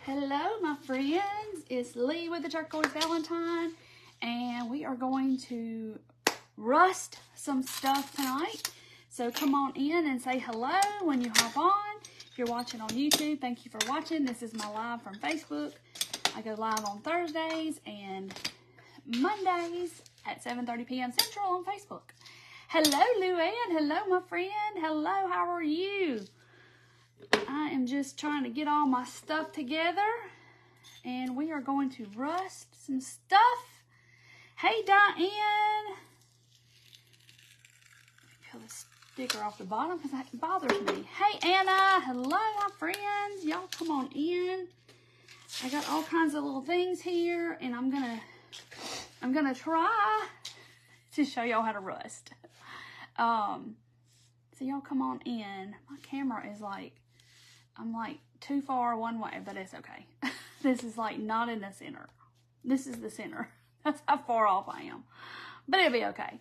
Hello, my friends. It's Lee with the Turquoise Valentine, and we are going to rust some stuff tonight. So come on in and say hello when you hop on. If you're watching on YouTube, thank you for watching. This is my live from Facebook. I go live on Thursdays and Mondays at 7:30 p.m. Central on Facebook. Hello, Luann. Hello, my friend. Hello, how are you? I am just trying to get all my stuff together, and we are going to rust some stuff. Hey, Diane. Peel the sticker off the bottom because that bothers me. Hey, Anna. Hello, my friends. Y'all come on in. I got all kinds of little things here, and I'm gonna try to show y'all how to rust. So y'all come on in. My camera is like, I'm like too far one way, but it's okay. This is like not in the center. This is the center. That's how far off I am. But it'll be okay.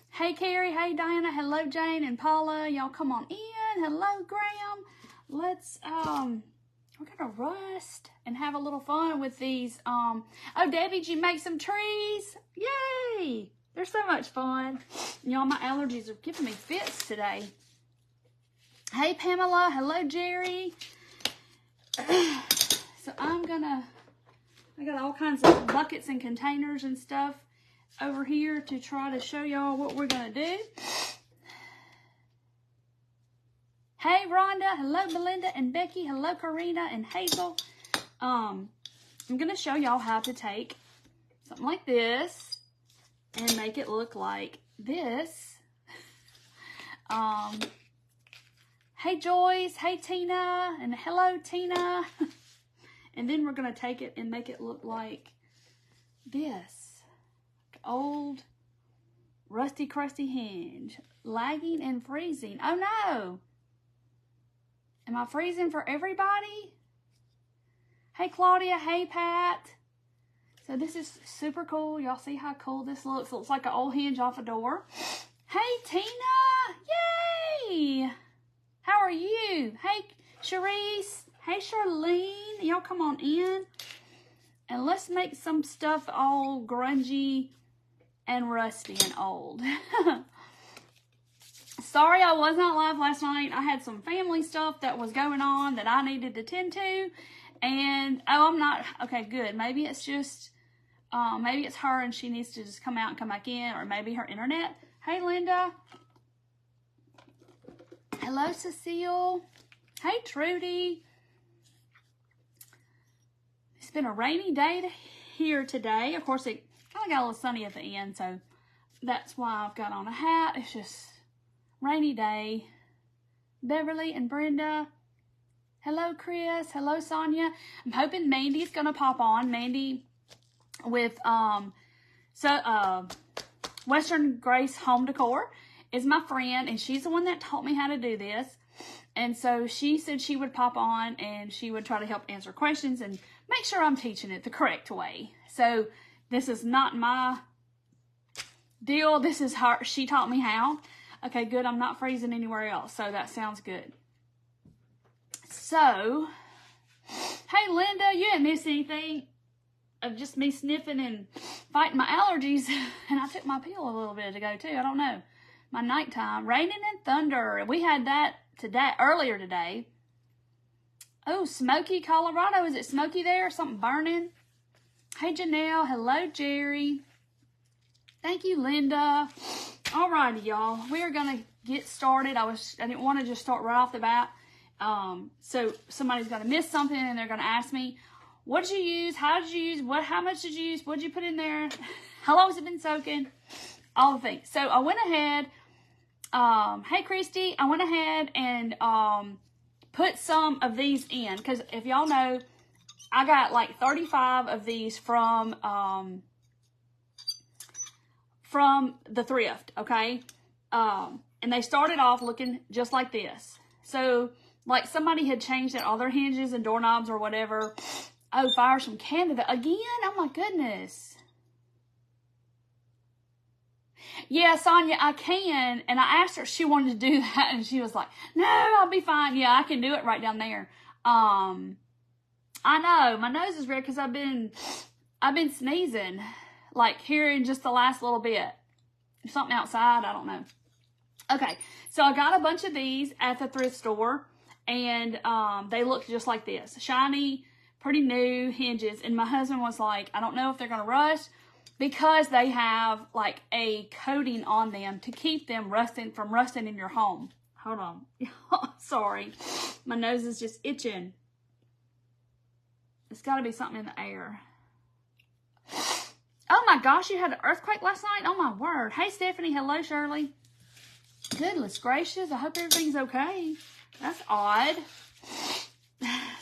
Hey, Carrie. Hey, Diana. Hello, Jane and Paula. Y'all come on in. Hello, Graham. Let's, we're gonna rust and have a little fun with these. Oh, Debbie, did you make some trees? Yay! They're so much fun. Y'all, my allergies are giving me fits today. Hey, Pamela. Hello, Jerry. So I got all kinds of buckets and containers and stuff over here to try to show y'all what we're going to do. Hey, Rhonda. Hello, Belinda and Becky. Hello, Karina and Hazel. I'm going to show y'all how to take something like this and make it look like this. Hey, Joyce. Hey, Tina. And hello, Tina. And then we're going to take it and make it look like this. Old, rusty, crusty hinge. Lagging and freezing. Oh, no. Am I freezing for everybody? Hey, Claudia. Hey, Pat. So this is super cool. Y'all see how cool this looks? It looks like an old hinge off a door. Hey, Tina. Yay. How are you? Hey, Charisse. Hey, Charlene. Y'all come on in. And let's make some stuff all grungy and rusty and old. Sorry I was not live last night. I had some family stuff that was going on that I needed to tend to. And, oh, I'm not. Okay, good. Maybe it's just, maybe it's her and she needs to just come out and come back in. Or maybe her internet. Hey, Linda. Hello, Cecile. Hey, Trudy. It's been a rainy day here today. Of course, it kind of got a little sunny at the end, so that's why I've got on a hat. It's just rainy day. Beverly and Brenda. Hello, Chris. Hello, Sonia. I'm hoping Mandy's going to pop on. Mandy with Western Grace Home Decor is my friend, and she's the one that taught me how to do this. And so she said she would pop on and she would try to help answer questions and make sure I'm teaching it the correct way. So this is not my deal. This is her. She taught me how. Okay, good. I'm not freezing anywhere else, so that sounds good. So, hey, Linda, you didn't miss anything of just me sniffing and fighting my allergies. And I took my pill a little bit ago, too. I don't know. My nighttime. Raining and thunder. We had that today, earlier today. Oh, Smoky, Colorado. Is it smoky there? Something burning? Hey, Janelle. Hello, Jerry. Thank you, Linda. Alrighty, y'all. We are going to get started. I didn't want to just start right off the bat. So somebody's going to miss something and they're going to ask me, what did you use? How did you use? How much did you use? What did you put in there? How long has it been soaking? All the things. So I went ahead. Hey, Christy, I went ahead and put some of these in. Because if y'all know, I got like 35 of these from the thrift, okay? And they started off looking just like this. So, like somebody had changed out all their hinges and doorknobs or whatever. Oh, fires from Canada. Again? Oh, my goodness. Yeah, Sonia, I can. And I asked her if she wanted to do that, and she was like, no, I'll be fine. Yeah, I can do it right down there. I know, my nose is red because I've been sneezing, like here in just the last little bit. Something outside, I don't know. Okay, so I got a bunch of these at the thrift store, and they look just like this. Shiny, pretty new hinges, and my husband was like, I don't know if they're going to rust, because they have like a coating on them to keep them from rusting in your home. Hold on. Sorry. My nose is just itching. It's got to be something in the air. Oh my gosh, you had an earthquake last night? Oh my word. Hey Stephanie, hello Shirley. Goodness gracious, I hope everything's okay. That's odd.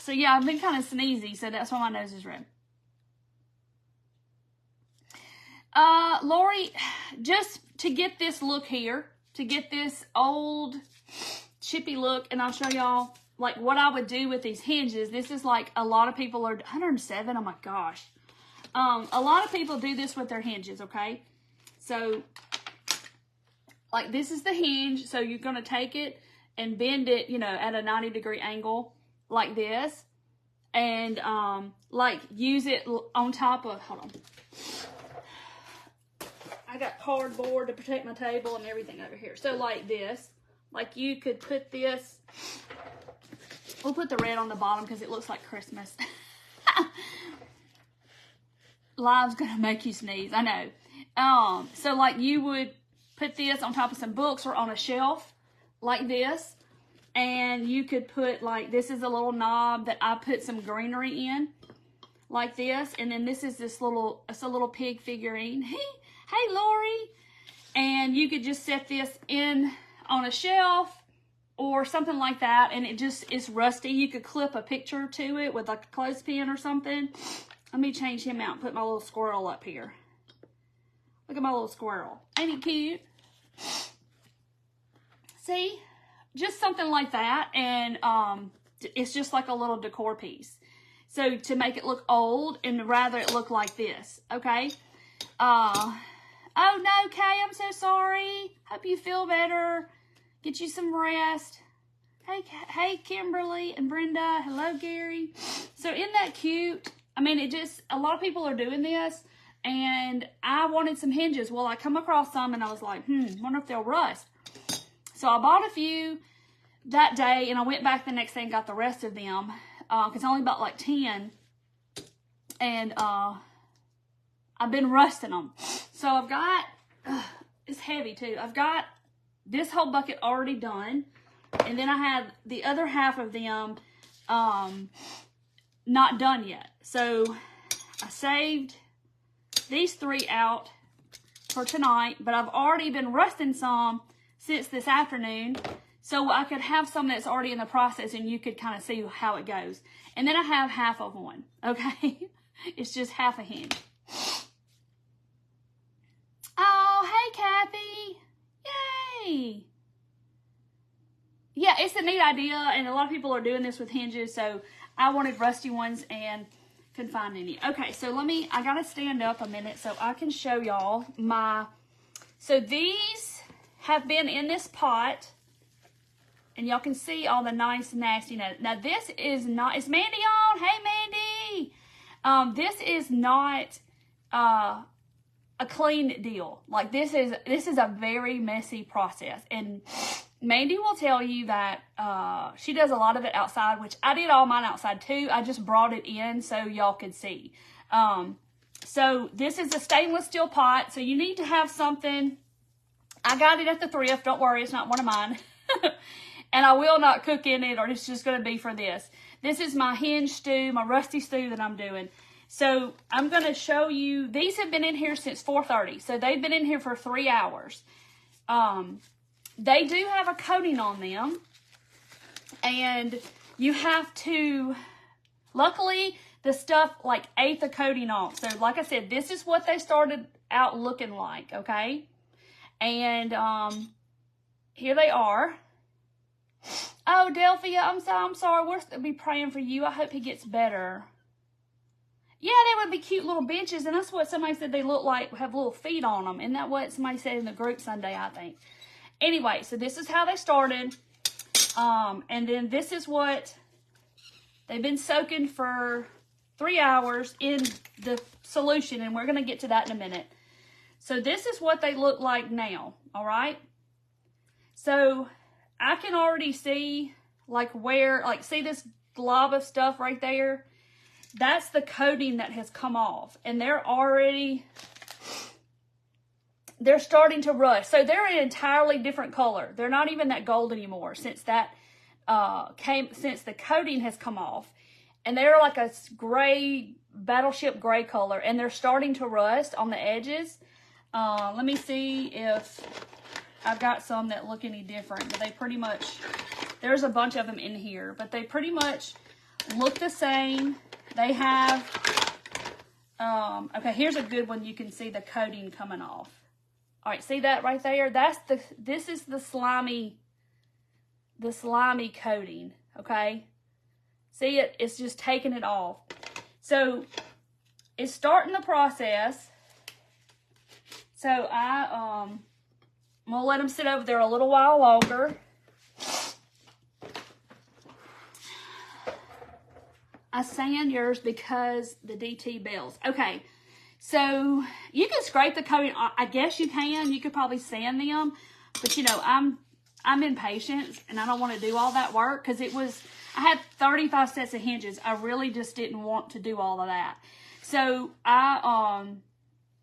So yeah, I've been kind of sneezy, so that's why my nose is red. Lori, just to get this look here, to get this old chippy look, and I'll show y'all like what I would do with these hinges. This is like a lot of people are 107. Oh my gosh. A lot of people do this with their hinges, okay? So, like this is the hinge. So you're going to take it and bend it, you know, at a 90-degree angle like this. And, like use it on top of, hold on. I got cardboard to protect my table and everything over here. So like this, like you could put this, we'll put the red on the bottom because it looks like Christmas. Live's gonna make you sneeze, I know. So like you would put this on top of some books or on a shelf like this, and you could put like, this is a little knob that I put some greenery in like this, and then this is it's a little pig figurine. Hey Lori. And you could just set this in on a shelf or something like that, and it just is rusty. You could clip a picture to it with like a clothespin or something. Let me change him out and put my little squirrel up here. Look at my little squirrel. Ain't he cute? See? Just something like that. And it's just like a little decor piece. So to make it look old and rather it look like this. Okay? Oh no, Kay, I'm so sorry. Hope you feel better. Get you some rest. Hey, Kimberly and Brenda. Hello, Gary. So isn't that cute? I mean, a lot of people are doing this, and I wanted some hinges. Well, I come across some, and I was like, wonder if they'll rust. So I bought a few that day, and I went back the next day and got the rest of them, because I only bought like 10, and I've been rusting them. So I've got, it's heavy too. I've got this whole bucket already done, and then I have the other half of them not done yet. So I saved these 3 out for tonight, but I've already been rusting some since this afternoon, so I could have some that's already in the process and you could kind of see how it goes. And then I have half of one, okay? It's just half a hinge. Oh, hey, Kathy. Yay. Yeah, it's a neat idea, and a lot of people are doing this with hinges, so I wanted rusty ones and couldn't find any. Okay, so I gotta stand up a minute so I can show y'all so these have been in this pot, and y'all can see all the nice nastiness. Now this is not, is Mandy on? Hey Mandy! This is not a clean deal. Like this is a very messy process, and Mandy will tell you that she does a lot of it outside, which I did all mine outside too. I just brought it in so y'all could see. So this is a stainless steel pot, so you need to have something. I got it at the thrift. Don't worry, it's not one of mine. And I will not cook in it, or it's just going to be for this. This is my hinge stew, my rusty stew that I'm doing. So I'm going to show you, these have been in here since 4:30. So they've been in here for 3 hours. They do have a coating on them, and you have to, luckily the stuff like ate the coating off. So like I said, this is what they started out looking like, okay? And here they are. Oh, Delphia, I'm sorry. We'll be praying for you. I hope he gets better. Yeah, they would be cute little benches, and that's what somebody said they look like, have little feet on them. Isn't that what somebody said in the group Sunday, I think? Anyway, so this is how they started. And then this is what They've been soaking for 3 hours in the solution, and we're going to get to that in a minute. So this is what they look like now, all right? So I can already see like where, like see this glob of stuff right there? That's the coating that has come off, and they're starting to rust. So they're an entirely different color. They're not even that gold anymore since that since the coating has come off. And they're like a gray, battleship gray color, and they're starting to rust on the edges. Let me see if I've got some that look any different, but they pretty much, there's a bunch of them in here, but they pretty much look the same. They have, okay, here's a good one. You can see the coating coming off. All right, see that right there? This is the slimy coating, okay? See it? It's just taking it off. So it's starting the process. So I'm gonna let them sit over there a little while longer. I sand yours because the DT bells. Okay, so you can scrape the coating. I guess you can. You could probably sand them, but you know I'm impatient and I don't want to do all that work because I had 35 sets of hinges. I really just didn't want to do all of that. So I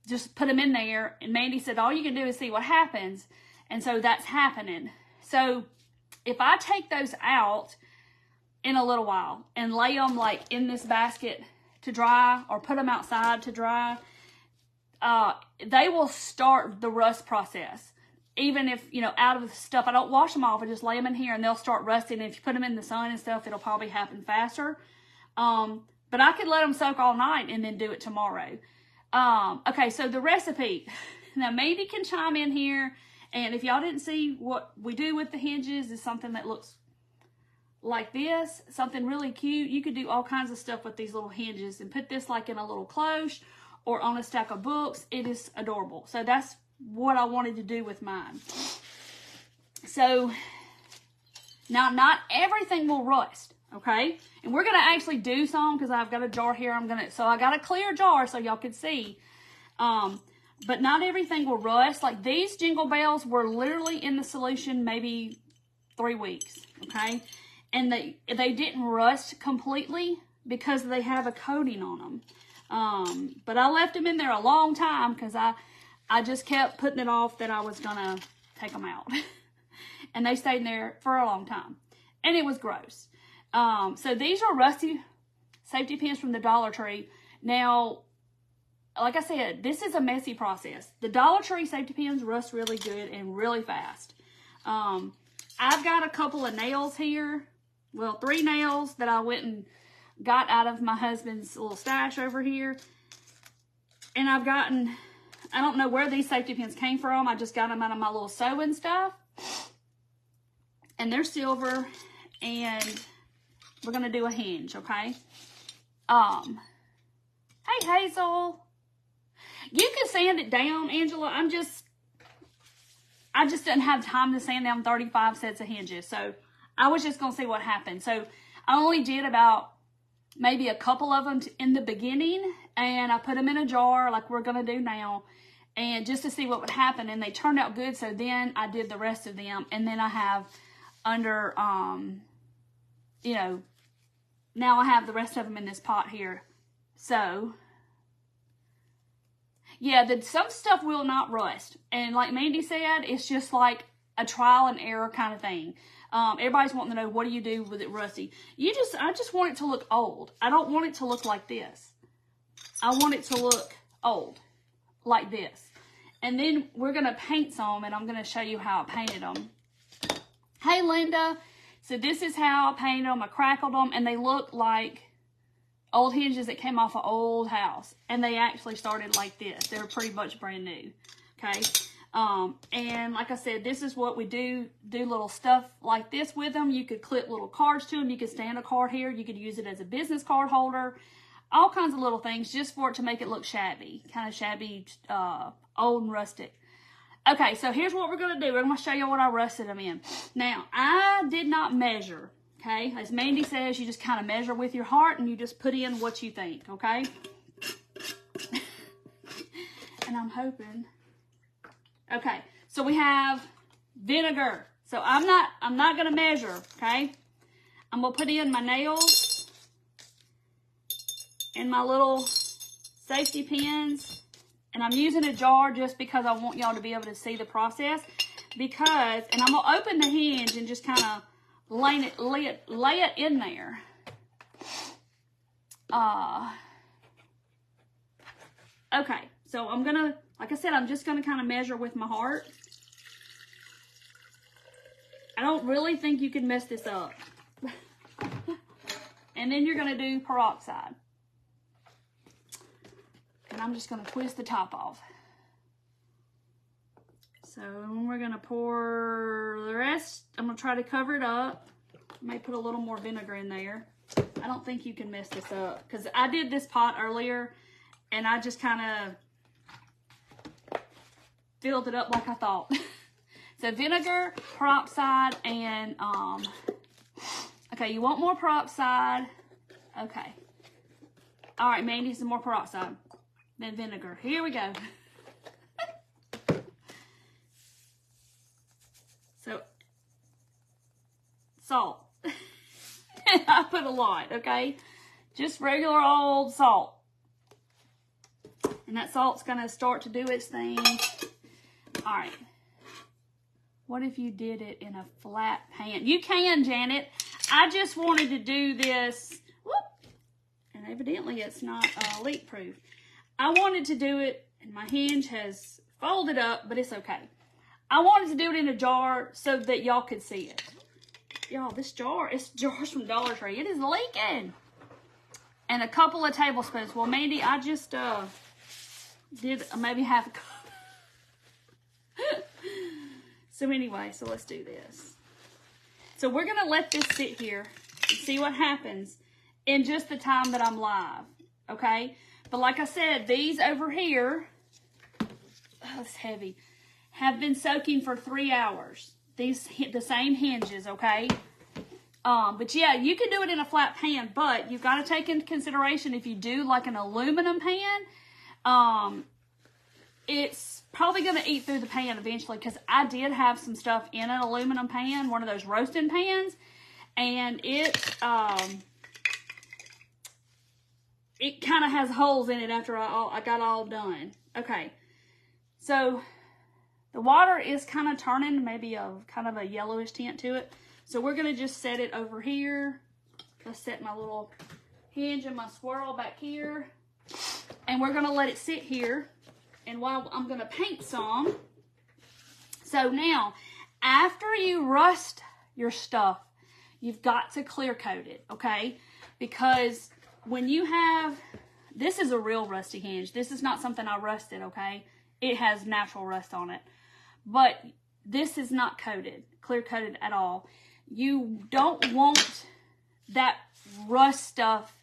just put them in there, and Mandy said, all you can do is see what happens. And so that's happening. So if I take those out in a little while and lay them like in this basket to dry or put them outside to dry, they will start the rust process. Even if, you know, out of the stuff, I don't wash them off, I just lay them in here and they'll start rusting. And if you put them in the sun and stuff, it'll probably happen faster. But I could let them soak all night and then do it tomorrow. Okay, so the recipe. Now, Mandy can chime in here. And if y'all didn't see what we do with the hinges, is something that looks like this, something really cute. You could do all kinds of stuff with these little hinges and put this like in a little cloche or on a stack of books. It is adorable. So that's what I wanted to do with mine. So now not everything will rust, okay? And we're gonna actually do some because I've got a jar here. So I got a clear jar so y'all can see. But not everything will rust. Like these Jingle Bells were literally in the solution maybe 3 weeks, okay? And they didn't rust completely because they have a coating on them. But I left them in there a long time because I just kept putting it off that I was gonna take them out. And they stayed in there for a long time. And it was gross. So these are rusty safety pins from the Dollar Tree. Now, like I said, this is a messy process. The Dollar Tree safety pins rust really good and really fast. I've got a couple of nails here. Well, 3 nails that I went and got out of my husband's little stash over here. And I've gotten, I don't know where these safety pins came from. I just got them out of my little sewing stuff. And they're silver. And we're going to do a hinge, okay? Hey, Hazel. You can sand it down, Angela. I just didn't have time to sand down 35 sets of hinges. So I was just going to see what happened. So I only did about maybe a couple of them in the beginning. And I put them in a jar like we're going to do now. And just to see what would happen. And they turned out good. So then I did the rest of them. And then I have under, you know, now I have the rest of them in this pot here. So yeah, some stuff will not rust. And like Mandy said, it's just like a trial and error kind of thing. Everybody's wanting to know, what do you do with it rusty? I just want it to look old. I don't want it to look like this. I want it to look old, like this. And then we're going to paint some, and I'm going to show you how I painted them. Hey, Linda. So this is how I painted them. I crackled them, and they look like old hinges that came off an old house. And they actually started like this. They're pretty much brand new. Okay. And like I said, this is what we do little stuff like this with them. You could clip little cards to them. You could stand a card here. You could use it as a business card holder. All kinds of little things just for it to make it look shabby. Kind of shabby, old and rustic. Okay, so here's what we're going to do. We're going to show you what I rusted them in. Now, I did not measure. Okay, as Mandy says, you just kind of measure with your heart and you just put in what you think, okay? And I'm hoping. Okay, so we have vinegar. So I'm not gonna measure, okay? I'm gonna put in my nails and my little safety pins. And I'm using a jar just because I want y'all to be able to see the process. And I'm gonna open the hinge and just kind of lay it in there. Okay, so I'm gonna, like I said, I'm just gonna kind of measure with my heart. I don't really think you can mess this up. And then you're gonna do peroxide. And I'm just gonna twist the top off. So we're gonna pour the rest. I'm gonna try to cover it up. I may put a little more vinegar in there. I don't think you can mess this up because I did this pot earlier and I just kind of filled it up like I thought. So vinegar, peroxide, and okay, you want more peroxide. Okay. All right, Mandy, some more peroxide. Then vinegar. Here we go. So, salt. I put a lot, okay? Just regular old salt. And that salt's going to start to do its thing. All right. What if you did it in a flat pan? You can, Janet. I just wanted to do this. Whoop. And evidently it's not leak proof. I wanted to do it, and my hinge has folded up, but it's okay. I wanted to do it in a jar so that y'all could see it. Y'all, this jar, it's jars from Dollar Tree. It is leaking. And a couple of tablespoons. Well, Mandy, I just did maybe half a cup. So anyway, so let's do this. So we're going to let this sit here and see what happens in just the time that I'm live. Okay? But like I said, these over here, oh, it's heavy, have been soaking for 3 hours. These, the same hinges, okay? But yeah, you can do it in a flat pan, but you've got to take into consideration if you do like an aluminum pan, it's probably going to eat through the pan eventually because I did have some stuff in an aluminum pan, one of those roasting pans, and it kind of has holes in it after I got all done. Okay, so the water is kind of turning, maybe a kind of a yellowish tint to it. So we're going to just set it over here. Let's set my little hinge and my swirl back here. And we're going to let it sit here. And while I'm going to paint some. So now, after you rust your stuff, you've got to clear coat it, okay? Because when you have, this is a real rusty hinge. This is not something I rusted, okay? It has natural rust on it. But this is not coated, clear coated at all. You don't want that rust stuff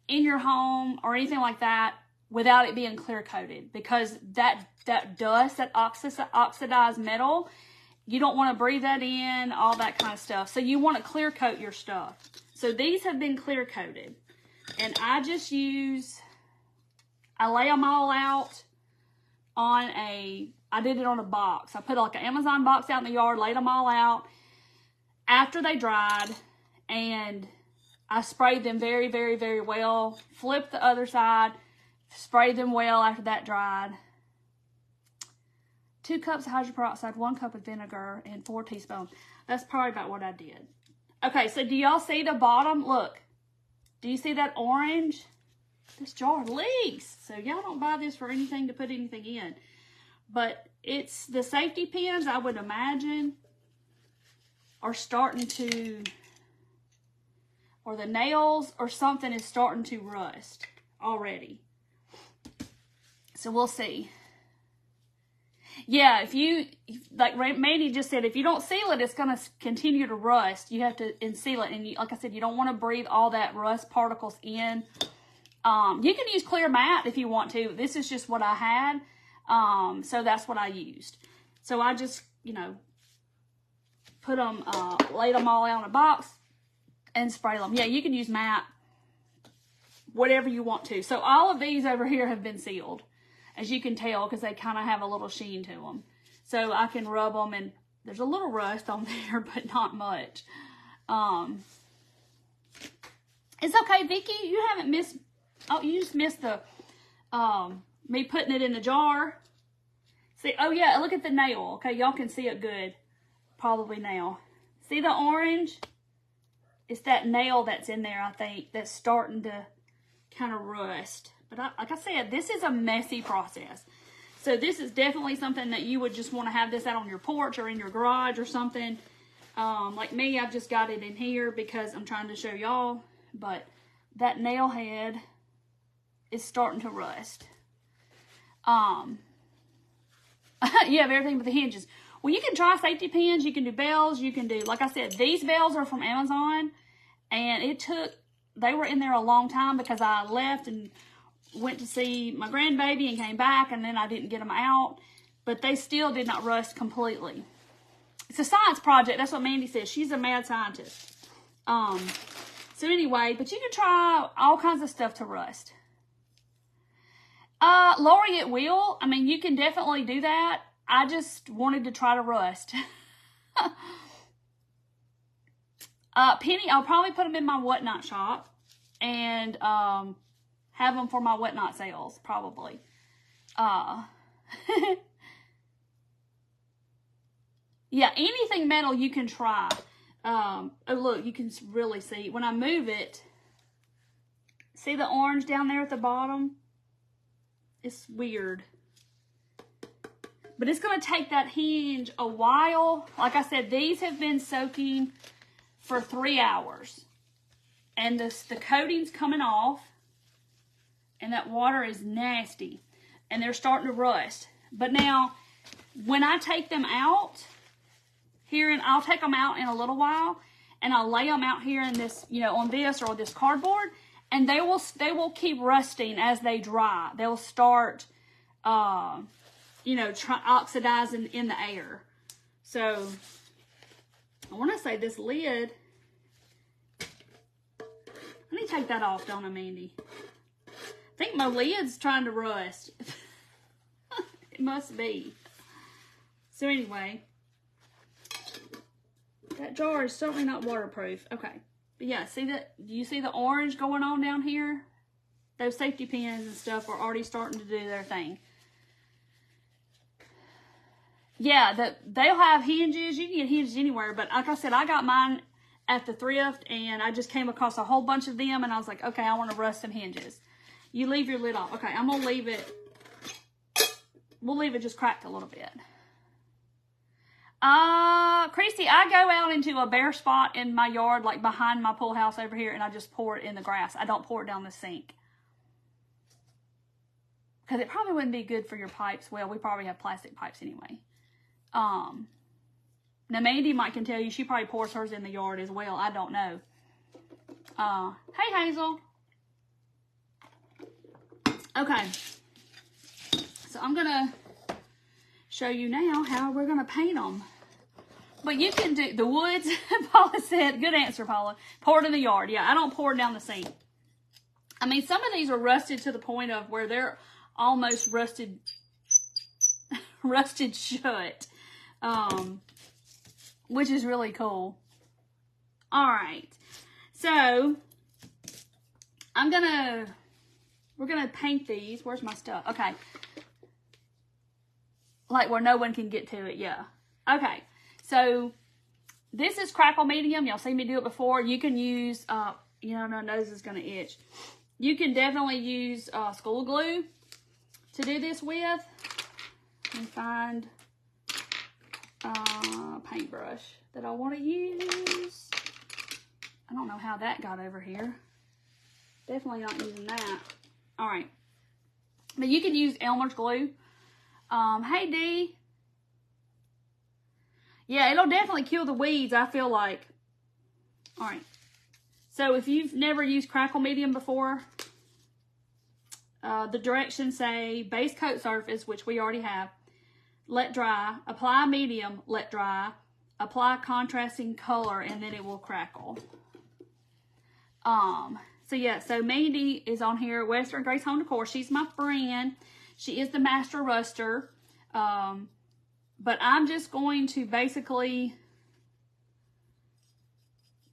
in your home or anything like that without it being clear coated, because that dust, that oxidized metal, you don't want to breathe that in, all that kind of stuff. So you want to clear coat your stuff. So these have been clear coated, and I just I lay them all out on I did it on a box. I put like an Amazon box out in the yard, laid them all out after they dried, and I sprayed them very, very, very well. Flipped the other side, sprayed them well after that dried. 2 cups of hydrogen peroxide, 1 cup of vinegar, and 4 teaspoons. That's probably about what I did. Okay, so do y'all see the bottom? Look, do you see that orange? This jar leaks. So y'all don't buy this for anything to put anything in. But it's the safety pins, I would imagine, are starting to, or the nails or something is starting to rust already. So we'll see. Yeah, like Mandy just said, if you don't seal it, it's going to continue to rust. You have to seal it. And like I said, you don't want to breathe all that rust particles in. You can use clear matte if you want to. This is just what I had. So that's what I used. So I just, put them, lay them all out in a box and spray them. Yeah, you can use matte, whatever you want to. So all of these over here have been sealed, as you can tell, because they kind of have a little sheen to them. So I can rub them, and there's a little rust on there, but not much. It's okay, Vicky. You haven't missed, oh, you just missed the, me putting it in the jar. See, oh yeah, look at the nail. Okay, y'all can see it good, probably now. See the orange? It's that nail that's in there, I think, that's starting to kind of rust. But like I said, this is a messy process. So this is definitely something that you would just want to have this out on your porch or in your garage or something. Like me, I've just got it in here because I'm trying to show y'all. But that nail head is starting to rust. You have everything but the hinges. Well, you can try safety pins. You can do bells. You can do, like I said, these bells are from Amazon. And they were in there a long time because I left and went to see my grandbaby and came back, and then I didn't get them out. But they still did not rust completely. It's a science project. That's what Mandy says. She's a mad scientist. So anyway, but you can try all kinds of stuff to rust. Lori, it will. I mean, you can definitely do that. I just wanted to try to rust. Penny, I'll probably put them in my whatnot shop and have them for my whatnot sales, probably. Yeah, anything metal you can try. Oh, look, you can really see. When I move it, see the orange down there at the bottom? It's weird. But it's going to take that hinge a while. Like I said, these have been soaking for 3 hours. And the coating's coming off. And that water is nasty. And they're starting to rust. But now, when I take them out, I'll take them out in a little while. And I'll lay them out here in this, on this or this cardboard. And they will keep rusting as they dry. They'll start, oxidizing in the air. So, I want to say this lid, I need to take that off, don't I, Mandy? I think my lid's trying to rust. It must be. So anyway, that jar is certainly not waterproof. Okay. But yeah, do you see the orange going on down here? Those safety pins and stuff are already starting to do their thing. Yeah, they'll have hinges. You can get hinges anywhere. But like I said, I got mine at the thrift, and I just came across a whole bunch of them, and I was like, okay, I want to rust some hinges. You leave your lid off. Okay, I'm going to leave it. We'll leave it just cracked a little bit. Christy, I go out into a bare spot in my yard, like behind my pool house over here, and I just pour it in the grass. I don't pour it down the sink. Because it probably wouldn't be good for your pipes. Well, we probably have plastic pipes anyway. Now, Mandy can tell you she probably pours hers in the yard as well. I don't know. Hey, Hazel. Okay. So I'm going to show you now how we're going to paint them. But you can do the woods. Paula said, good answer, Paula. Pour it in the yard. Yeah, I don't pour it down the sink. I mean, some of these are rusted to the point of where they're almost rusted shut. Which is really cool. All right. So, we're going to paint these. Where's my stuff? Okay. Like where no one can get to it. Yeah. Okay. So, this is Crackle Medium. Y'all seen me do it before. You can use, my nose is going to itch. You can definitely use School Glue to do this with. Let me find paintbrush that I want to use. I don't know how that got over here. Definitely not using that. All right. But you can use Elmer's glue. Hey, Dee. Yeah, it'll definitely kill the weeds, I feel like. All right. So if you've never used Crackle Medium before, the directions say base coat surface, which we already have. Let dry. Apply medium. Let dry. apply contrasting color, and then it will crackle. So yeah, so Mandy is on here, Western Grace Home Decor. She's my friend. She is the master ruster. But I'm just going to basically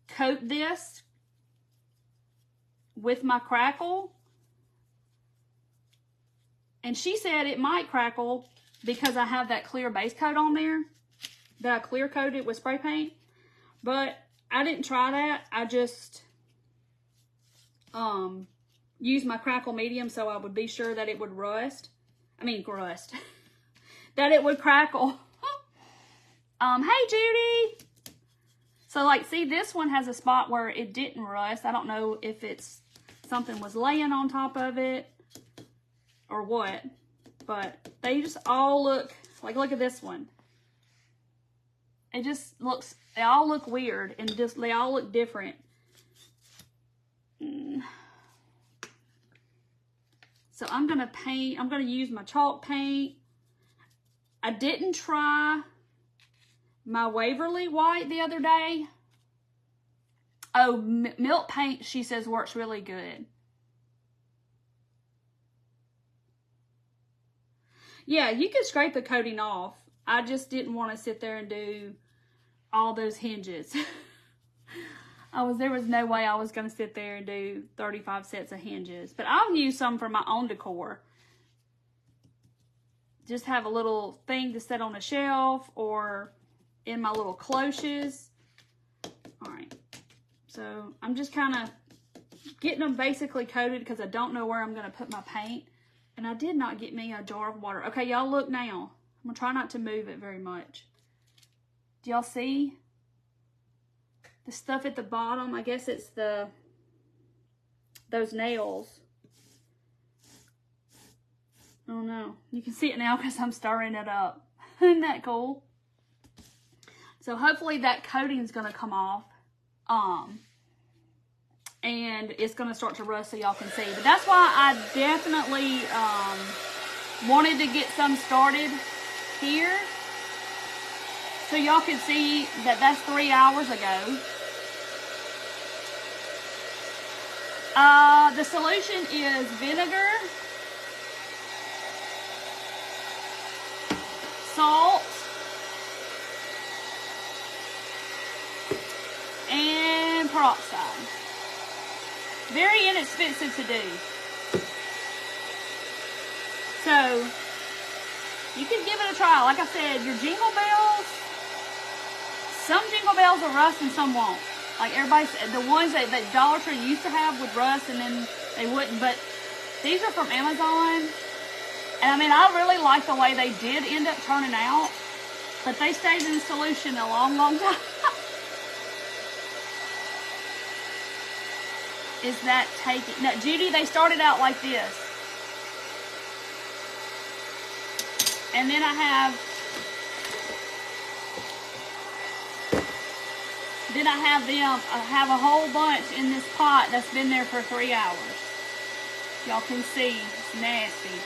coat this with my crackle. And she said it might crackle because I have that clear base coat on there that I clear coated with spray paint. But I didn't try that. I just used my crackle medium so I would be sure that it would rust. That it would crackle. Hey Judy. So like, see, this one has a spot where it didn't rust. I don't know if it's something was laying on top of it or what, but they just all look like, look at this one. It just looks, they all look weird and just, they all look different. So I'm going to paint, I'm going to use my chalk paint. I didn't try my Waverly white the other day. Oh, milk paint, she says, works really good. Yeah, you can scrape the coating off. I just didn't want to sit there and do all those hinges. There was no way I was going to sit there and do 35 sets of hinges. But I'll use some for my own decor. Just have a little thing to set on a shelf or in my little cloches. Alright. So I'm just kind of getting them basically coated because I don't know where I'm going to put my paint. And I did not get me a jar of water. Okay, y'all look now. I'm going to try not to move it very much. Do y'all see the stuff at the bottom? I guess it's those nails. Oh no, you can see it now because I'm stirring it up. Isn't that cool? So hopefully that coating is going to come off. And it's going to start to rust so y'all can see. But that's why I definitely wanted to get some started here. So y'all can see that that's 3 hours ago. The solution is vinegar, salt, and peroxide. Very inexpensive to do. So, you can give it a try. Like I said, your jingle bells, some jingle bells will rust and some won't. Like everybody said, the ones that Dollar Tree used to have would rust and then they wouldn't. But these are from Amazon. And I mean, I really like the way they did end up turning out. But they stayed in solution a long, long time. Is that taking... No, Judy, they started out like this. And then I have a whole bunch in this pot that's been there for 3 hours. Y'all can see, it's nasty.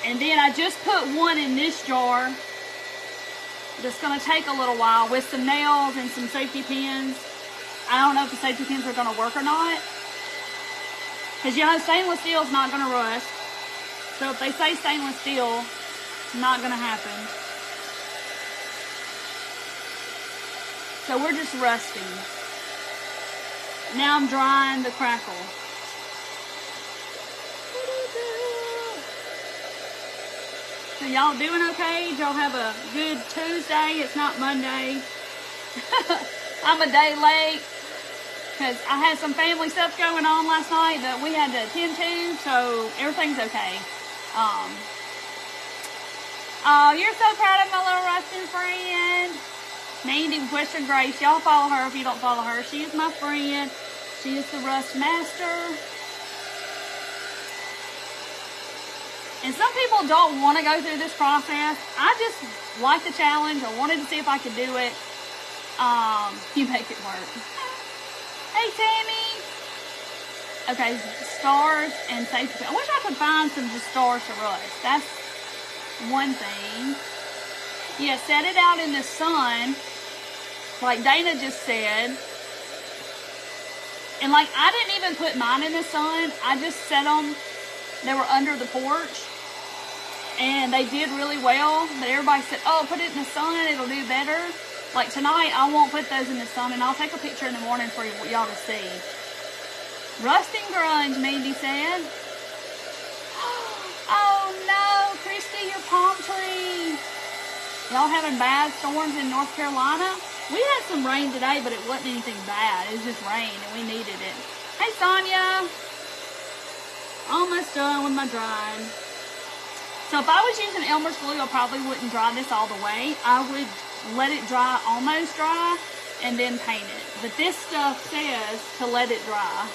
And then I just put one in this jar that's going to take a little while with some nails and some safety pins. I don't know if the safety pins are going to work or not. Because you know, stainless steel is not going to rust. So if they say stainless steel, it's not going to happen. So we're just rusting. Now I'm drying the crackle. So y'all doing okay? Did y'all have a good Tuesday? It's not Monday. I'm a day late because I had some family stuff going on last night that we had to attend to, so everything's okay. Oh, you're so proud of my little rusting friend. Mandy with Western Grace. Y'all follow her if you don't follow her. She is my friend. She is the rust master. And some people don't want to go through this process. I just like the challenge. I wanted to see if I could do it. You make it work. Hey, Tammy. Okay, stars and safety pins. I wish I could find some just stars to rust. That's one thing. Yeah, set it out in the sun, like Dana just said. And like, I didn't even put mine in the sun. I just set them, they were under the porch. And they did really well. But everybody said, oh, put it in the sun, it'll do better. Like tonight, I won't put those in the sun, and I'll take a picture in the morning for y'all to see. Rusting grunge, Mandy said. Oh no, Christy, your palm tree. Y'all having bad storms in North Carolina? We had some rain today, but it wasn't anything bad. It was just rain, and we needed it. Hey, Sonia. Almost done with my drying. So if I was using Elmer's glue, I probably wouldn't dry this all the way. I would let it dry, almost dry, and then paint it. But this stuff says to let it dry.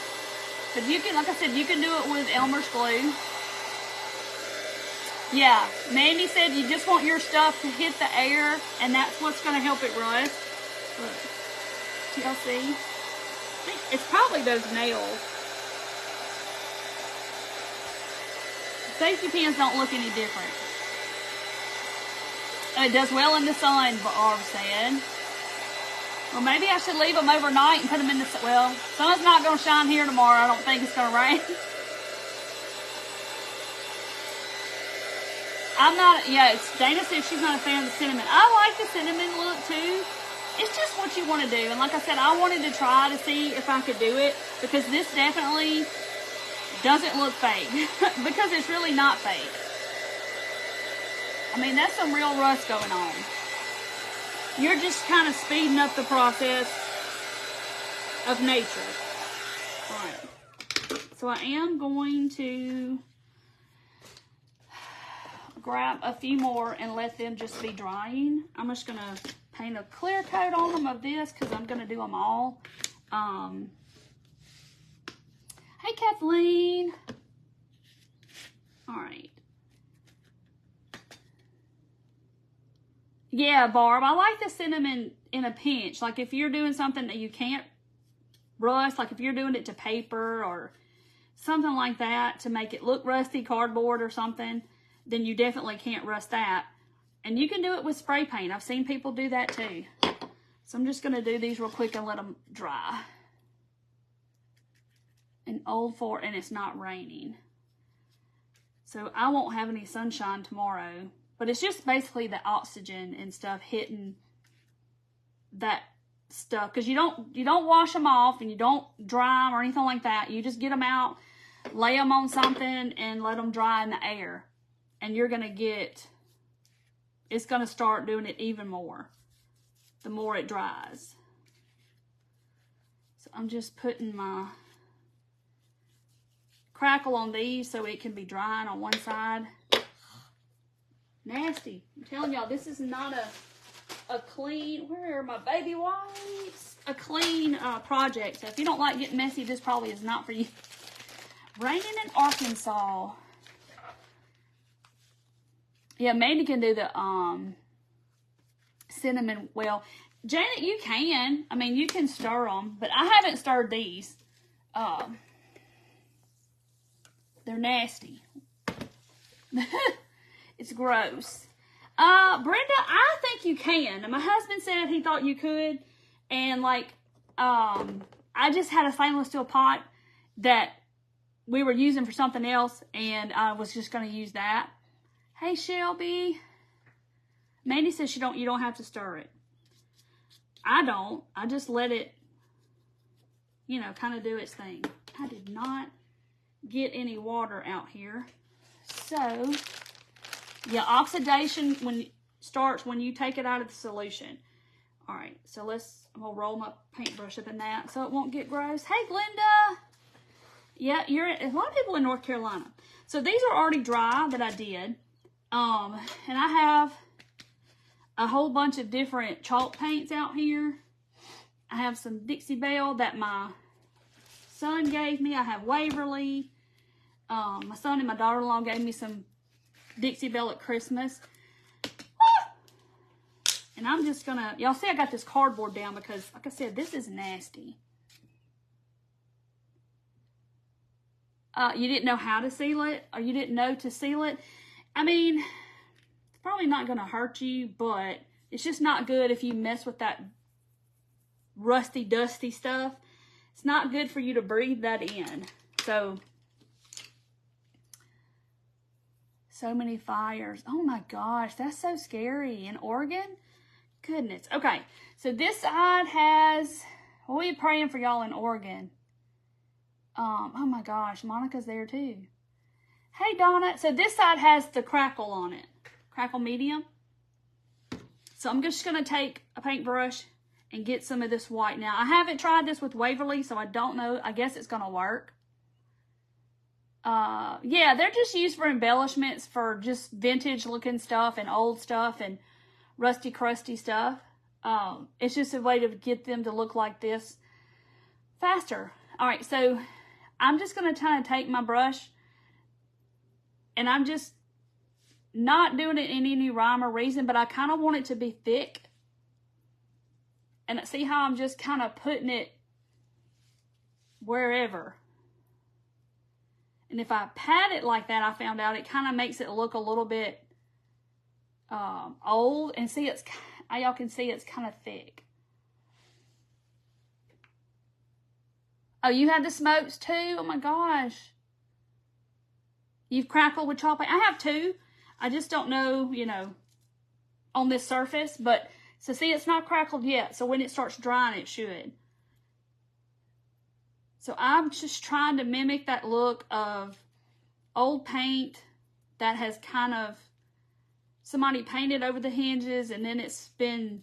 But you can, like I said, you can do it with Elmer's glue. Yeah, Mandy said you just want your stuff to hit the air, and that's what's going to help it rust. Look, y'all see? It's probably those nails. Safety pins don't look any different. It does well in the sun, Barb said. Well, maybe I should leave them overnight and put them in the sun. Well, sun's not going to shine here tomorrow. I don't think it's going to rain. I'm not, yeah, Dana said she's not a fan of the cinnamon. I like the cinnamon look too. It's just what you want to do. And like I said, I wanted to try to see if I could do it, because this definitely doesn't look fake. Because it's really not fake. I mean, that's some real rust going on. You're just kind of speeding up the process of nature. All right. So I am going to grab a few more and let them just be drying. I'm just going to paint a clear coat on them of this, because I'm going to do them all. Hey, Kathleen. All right. Yeah, Barb, I like the cinnamon in a pinch. Like if you're doing something that you can't rust, like if you're doing it to paper or something like that to make it look rusty, cardboard or something, then you definitely can't rust that. And you can do it with spray paint. I've seen people do that too. So I'm just going to do these real quick and let them dry. An Old Fort, and it's not raining. So I won't have any sunshine tomorrow. But it's just basically the oxygen and stuff hitting that stuff. Because you don't wash them off and you don't dry them or anything like that. You just get them out, lay them on something, and let them dry in the air. And you're going to get, it's going to start doing it even more the more it dries. So I'm just putting my crackle on these so it can be drying on one side. Nasty. I'm telling y'all, this is not a clean, where are my baby wipes? A clean project. So if you don't like getting messy, this probably is not for you. Raining in Arkansas. Yeah, Mandy can do the cinnamon. Well, Janet, you can. I mean, you can stir them, but I haven't stirred these. They're nasty. It's gross. Brenda, I think you can. My husband said he thought you could. And like, I just had a stainless steel pot that we were using for something else, and I was just going to use that. Hey, Shelby. Mandy says you don't have to stir it. I don't. I just let it, you know, kind of do its thing. I did not get any water out here. So, yeah, oxidation starts when you take it out of the solution. All right, so I'm going to roll my paintbrush up in that so it won't get gross. Hey, Glenda. Yeah, a lot of people in North Carolina. So these are already dry that I did. And I have a whole bunch of different chalk paints out here. I have some Dixie Belle that my son gave me. I have Waverly. My son and my daughter-in-law gave me some Dixie Belle at Christmas. And I'm just gonna, y'all see I got this cardboard down because, like I said, this is nasty. You didn't know how to seal it, or you didn't know to seal it. I mean, it's probably not going to hurt you, but it's just not good if you mess with that rusty, dusty stuff. It's not good for you to breathe that in. So many fires. Oh my gosh, that's so scary. In Oregon? Goodness. Okay, so this side has, we'll be praying for y'all in Oregon. Oh my gosh, Monica's there too. Hey Donna, so this side has the crackle on it. Crackle medium. So I'm just gonna take a paintbrush and get some of this white. Now, I haven't tried this with Waverly, so I don't know. I guess it's gonna work. Yeah, they're just used for embellishments for just vintage looking stuff and old stuff and rusty, crusty stuff. It's just a way to get them to look like this faster. All right, so I'm just gonna kind of take my brush and I'm just not doing it in any rhyme or reason, but I kind of want it to be thick. And see how I'm just kind of putting it wherever. And if I pat it like that, I found out it kind of makes it look a little bit old. And see, y'all can see it's kind of thick. Oh, you had the smokes too? Oh my gosh. You've crackled with chalk paint. I have too. I just don't know, you know, on this surface. But, so see, it's not crackled yet. So when it starts drying, it should. So I'm just trying to mimic that look of old paint that has kind of, somebody painted over the hinges and then it's been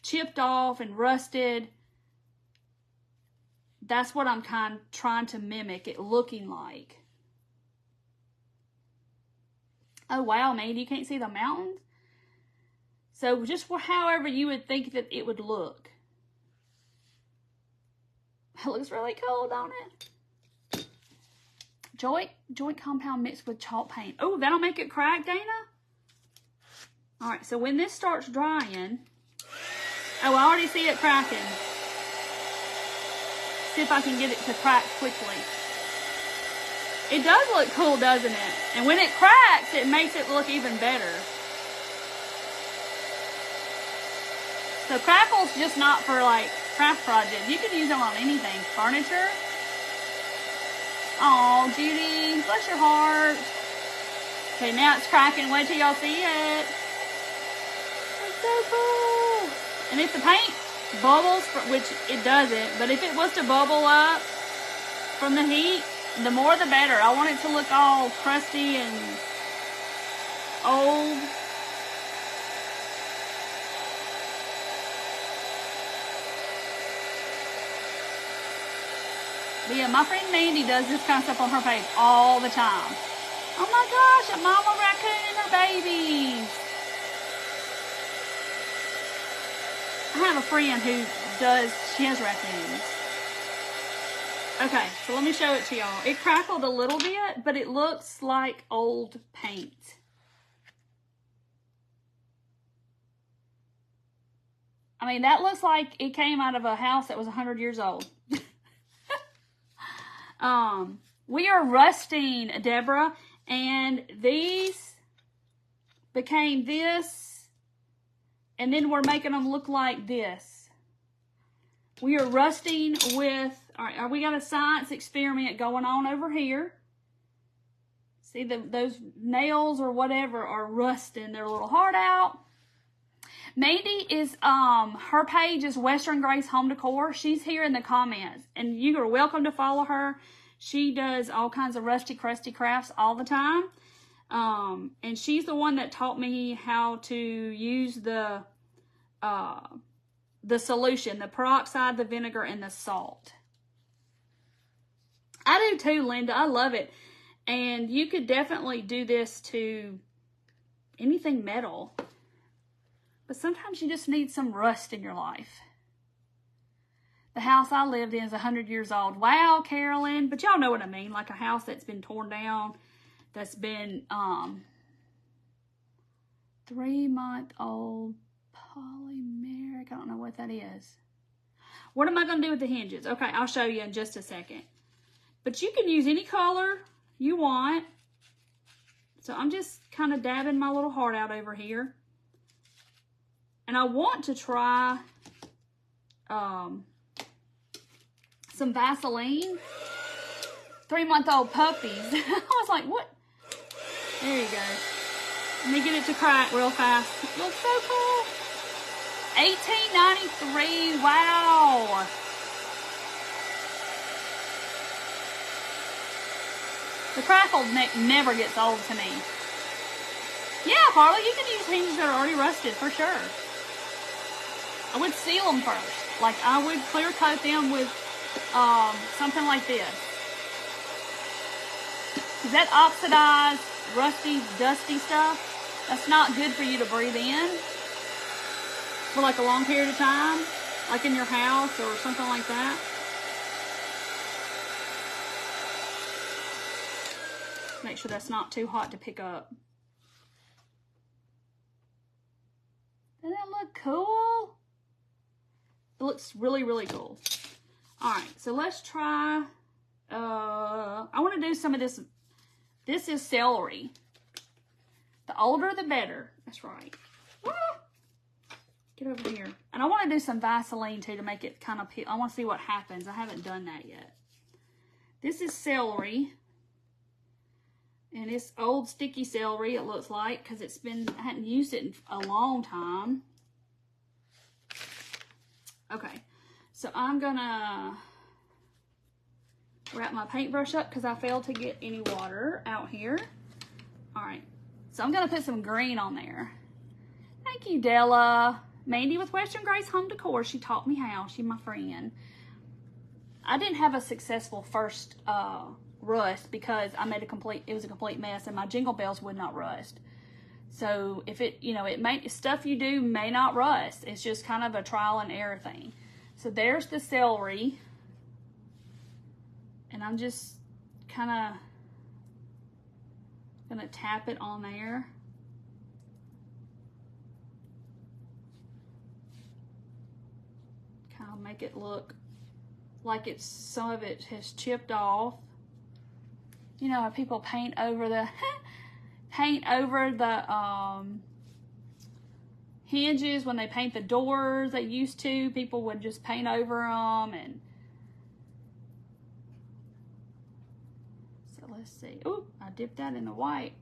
chipped off and rusted. That's what I'm trying to mimic it looking like. Oh wow, man, you can't see the mountains? So just however you would think that it would look. It looks really cool, don't it? Joint compound mixed with chalk paint. Oh, that'll make it crack, Dana? All right, so when this starts drying, oh, I already see it cracking. See if I can get it to crack quickly. It does look cool, doesn't it? And when it cracks, it makes it look even better. So crackle's just not for like craft projects. You can use them on anything. Furniture. Oh, Judy, bless your heart. Okay, now it's cracking. Wait till y'all see it. It's so cool. And if the paint bubbles, which it doesn't, but if it was to bubble up from the heat, the more the better. I want it to look all crusty and old. But yeah, my friend Mandy does this kind of stuff on her page all the time. Oh my gosh, a mama raccoon and her babies. I have a friend who she has raccoons. Okay, so let me show it to y'all. It crackled a little bit, but it looks like old paint. I mean, that looks like it came out of a house that was 100 years old. We are rusting, Deborah, and these became this, and then we're making them look like this. We are rusting with, all right, we got a science experiment going on over here. See, those nails or whatever are rusting their little heart out. Mandy is, her page is Western Grace Home Decor. She's here in the comments, and you are welcome to follow her. She does all kinds of rusty, crusty crafts all the time. And she's the one that taught me how to use the solution, the peroxide, the vinegar, and the salt. I do too, Linda. I love it. And you could definitely do this to anything metal. But sometimes you just need some rust in your life. The house I lived in is 100 years old. Wow, Carolyn. But y'all know what I mean. Like a house that's been torn down. That's been 3-month-old polymeric. I don't know what that is. What am I going to do with the hinges? Okay, I'll show you in just a second. But you can use any color you want. So I'm just kind of dabbing my little heart out over here. And I want to try some Vaseline. 3-month-old puppies. I was like, what? There you go. Let me get it to crack real fast. It looks so cool. $18.93. Wow. The crackle never gets old to me. Yeah, Carla, you can use hinges that are already rusted for sure. I would seal them first. Like I would clear coat them with something like this. Because that oxidized, rusty, dusty stuff, that's not good for you to breathe in for like a long period of time, like in your house or something like that. Make sure that's not too hot to pick up. Doesn't that look cool? It looks really, really cool. All right, so let's try, I want to do some of this. This is celery. The older, the better. That's right. Ah! Get over here. And I want to do some Vaseline, too, to make it kind of peel. I want to see what happens. I haven't done that yet. This is celery. And it's old sticky celery, it looks like, because I hadn't used it in a long time. Okay. So I'm going to wrap my paintbrush up because I failed to get any water out here. All right. So I'm going to put some green on there. Thank you, Della. Mandy with Western Grace Home Decor. She taught me how. She's my friend. I didn't have a successful first rust because I made it was a complete mess and my jingle bells would not rust. So if stuff you do may not rust. It's just kind of a trial and error thing. So there's the celery. And I'm just kind of going to tap it on there. Kind of make it look like some of it has chipped off. You know how people paint over the hinges when they paint the doors. They used to. People would just paint over them and. Let's see. Oh, I dipped that in the white.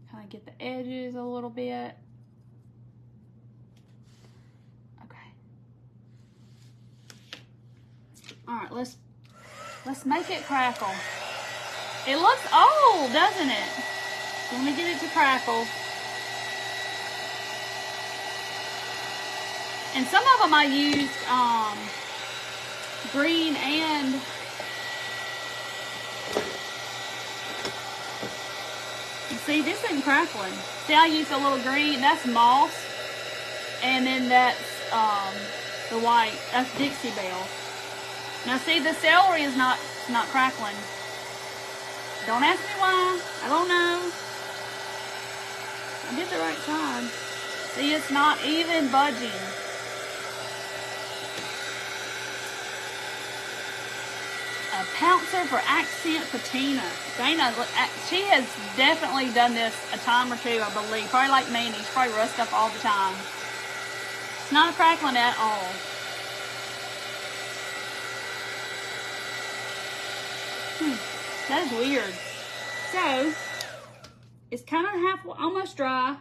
Kind of get the edges a little bit. Okay. All right, let's make it crackle. It looks old, doesn't it? Let me get it to crackle. And some of them I used green and see, this isn't crackling. See, I used a little green. That's moss. And then that's the white. That's Dixie Belle. Now, see, the celery is not crackling. Don't ask me why. I don't know. I did the right side. See, it's not even budging. A pouncer for accent patina. Dana, she has definitely done this a time or two, I believe. Probably like Mandy. She's probably rust up all the time. It's not crackling at all. That is weird. So, it's kind of almost dry.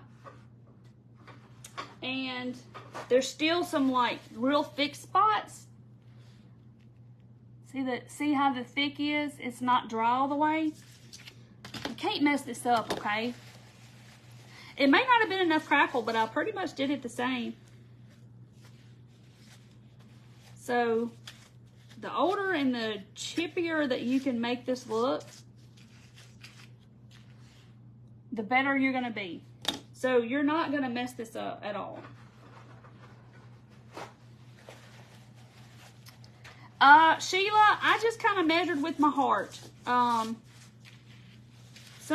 And there's still some like real thick spots. See how the thick is? It's not dry all the way. You can't mess this up, okay? It may not have been enough crackle, but I pretty much did it the same. So, the older and the chippier that you can make this look, the better you're going to be. So, you're not going to mess this up at all. Sheila, I just kind of measured with my heart. Some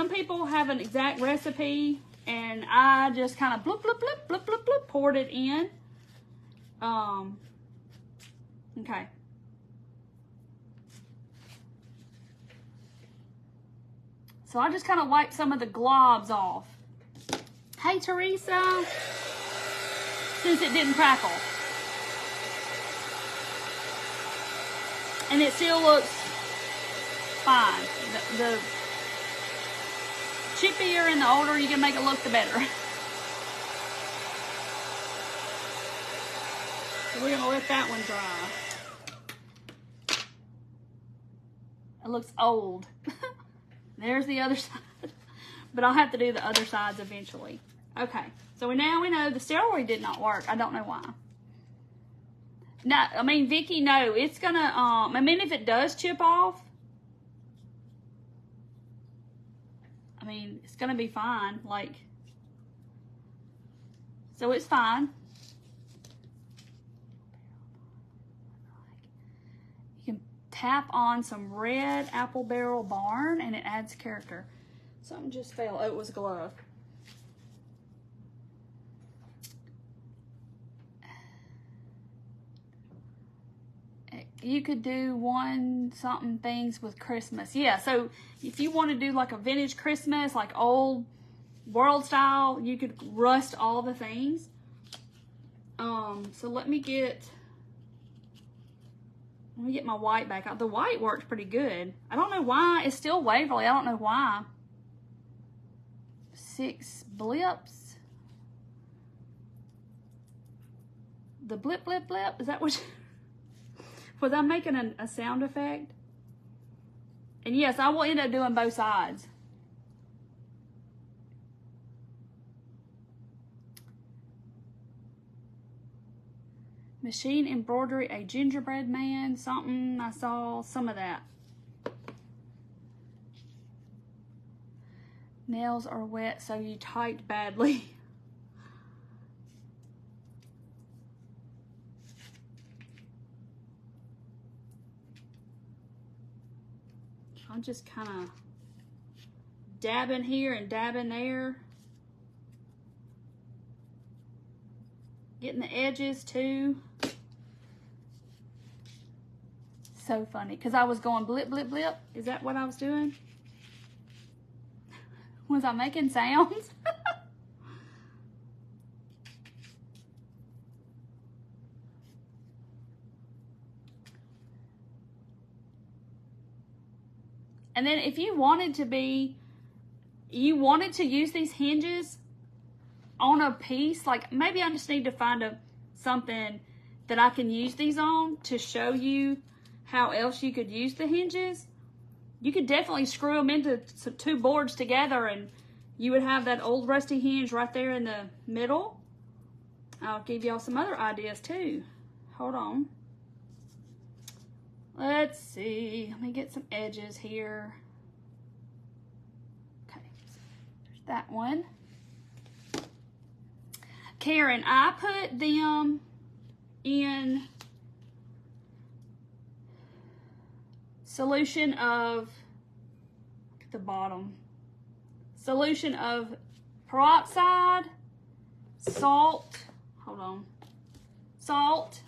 people have an exact recipe, and I just kind of bloop, bloop, bloop, bloop, bloop, bloop, poured it in. Okay. So I just kind of wiped some of the globs off. Hey, Teresa. Since it didn't crackle. And it still looks fine. The chippier and the older you can make it look, the better. So we're gonna let that one dry. It looks old. There's the other side. But I'll have to do the other sides eventually. Okay, so now we know the steroid did not work. I don't know why. No, I mean, Vicky, no, it's gonna, I mean, if it does chip off, I mean, it's gonna be fine, like, so it's fine. You can tap on some red Apple Barrel Barn and it adds character. Something just fell. Oh, it was a glove. You could do something things with Christmas. Yeah, so if you want to do like a vintage Christmas, like old world style, you could rust all the things. So let me get my white back out. The white works pretty good. I don't know why. It's still Waverly. I don't know why. 6 blips. The blip, blip, blip. Is that what was I making a sound effect? And yes, I will end up doing both sides. Machine embroidery, a gingerbread man, something. I saw some of that. Nails are wet, so you typed badly. I'm just kind of dabbing here and dabbing there. Getting the edges too. So funny, because I was going blip, blip, blip. Is that what I was doing? Was I making sounds? And then if you wanted to use these hinges on a piece, like maybe I just need to find something that I can use these on to show you how else you could use the hinges. You could definitely screw them into two boards together and you would have that old rusty hinge right there in the middle. I'll give y'all some other ideas too. Hold on. Let's see. Let me get some edges here. Okay, there's that one. Karen, I put them in solution of, look at the bottom, solution of peroxide, salt, hold on, salt,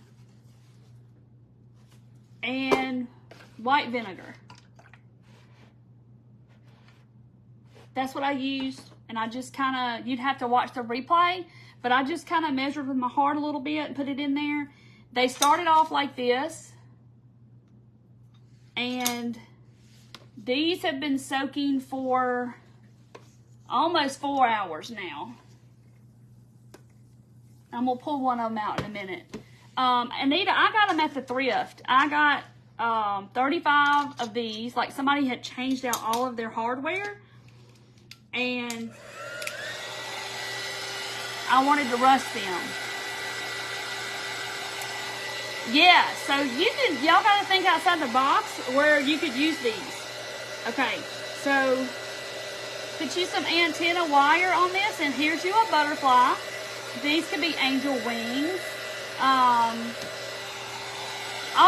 and white vinegar. That's what I used, and I just kind of, you'd have to watch the replay, but I just kind of measured with my heart a little bit and put it in there. They started off like this, and these have been soaking for almost 4 hours now. I'm gonna pull one of them out in a minute. Anita, I got them at the thrift. I got 35 of these. Like somebody had changed out all of their hardware, and I wanted to rust them. Yeah, so y'all gotta think outside the box where you could use these. Okay, so put you some antenna wire on this, and here's you a butterfly. These could be angel wings. All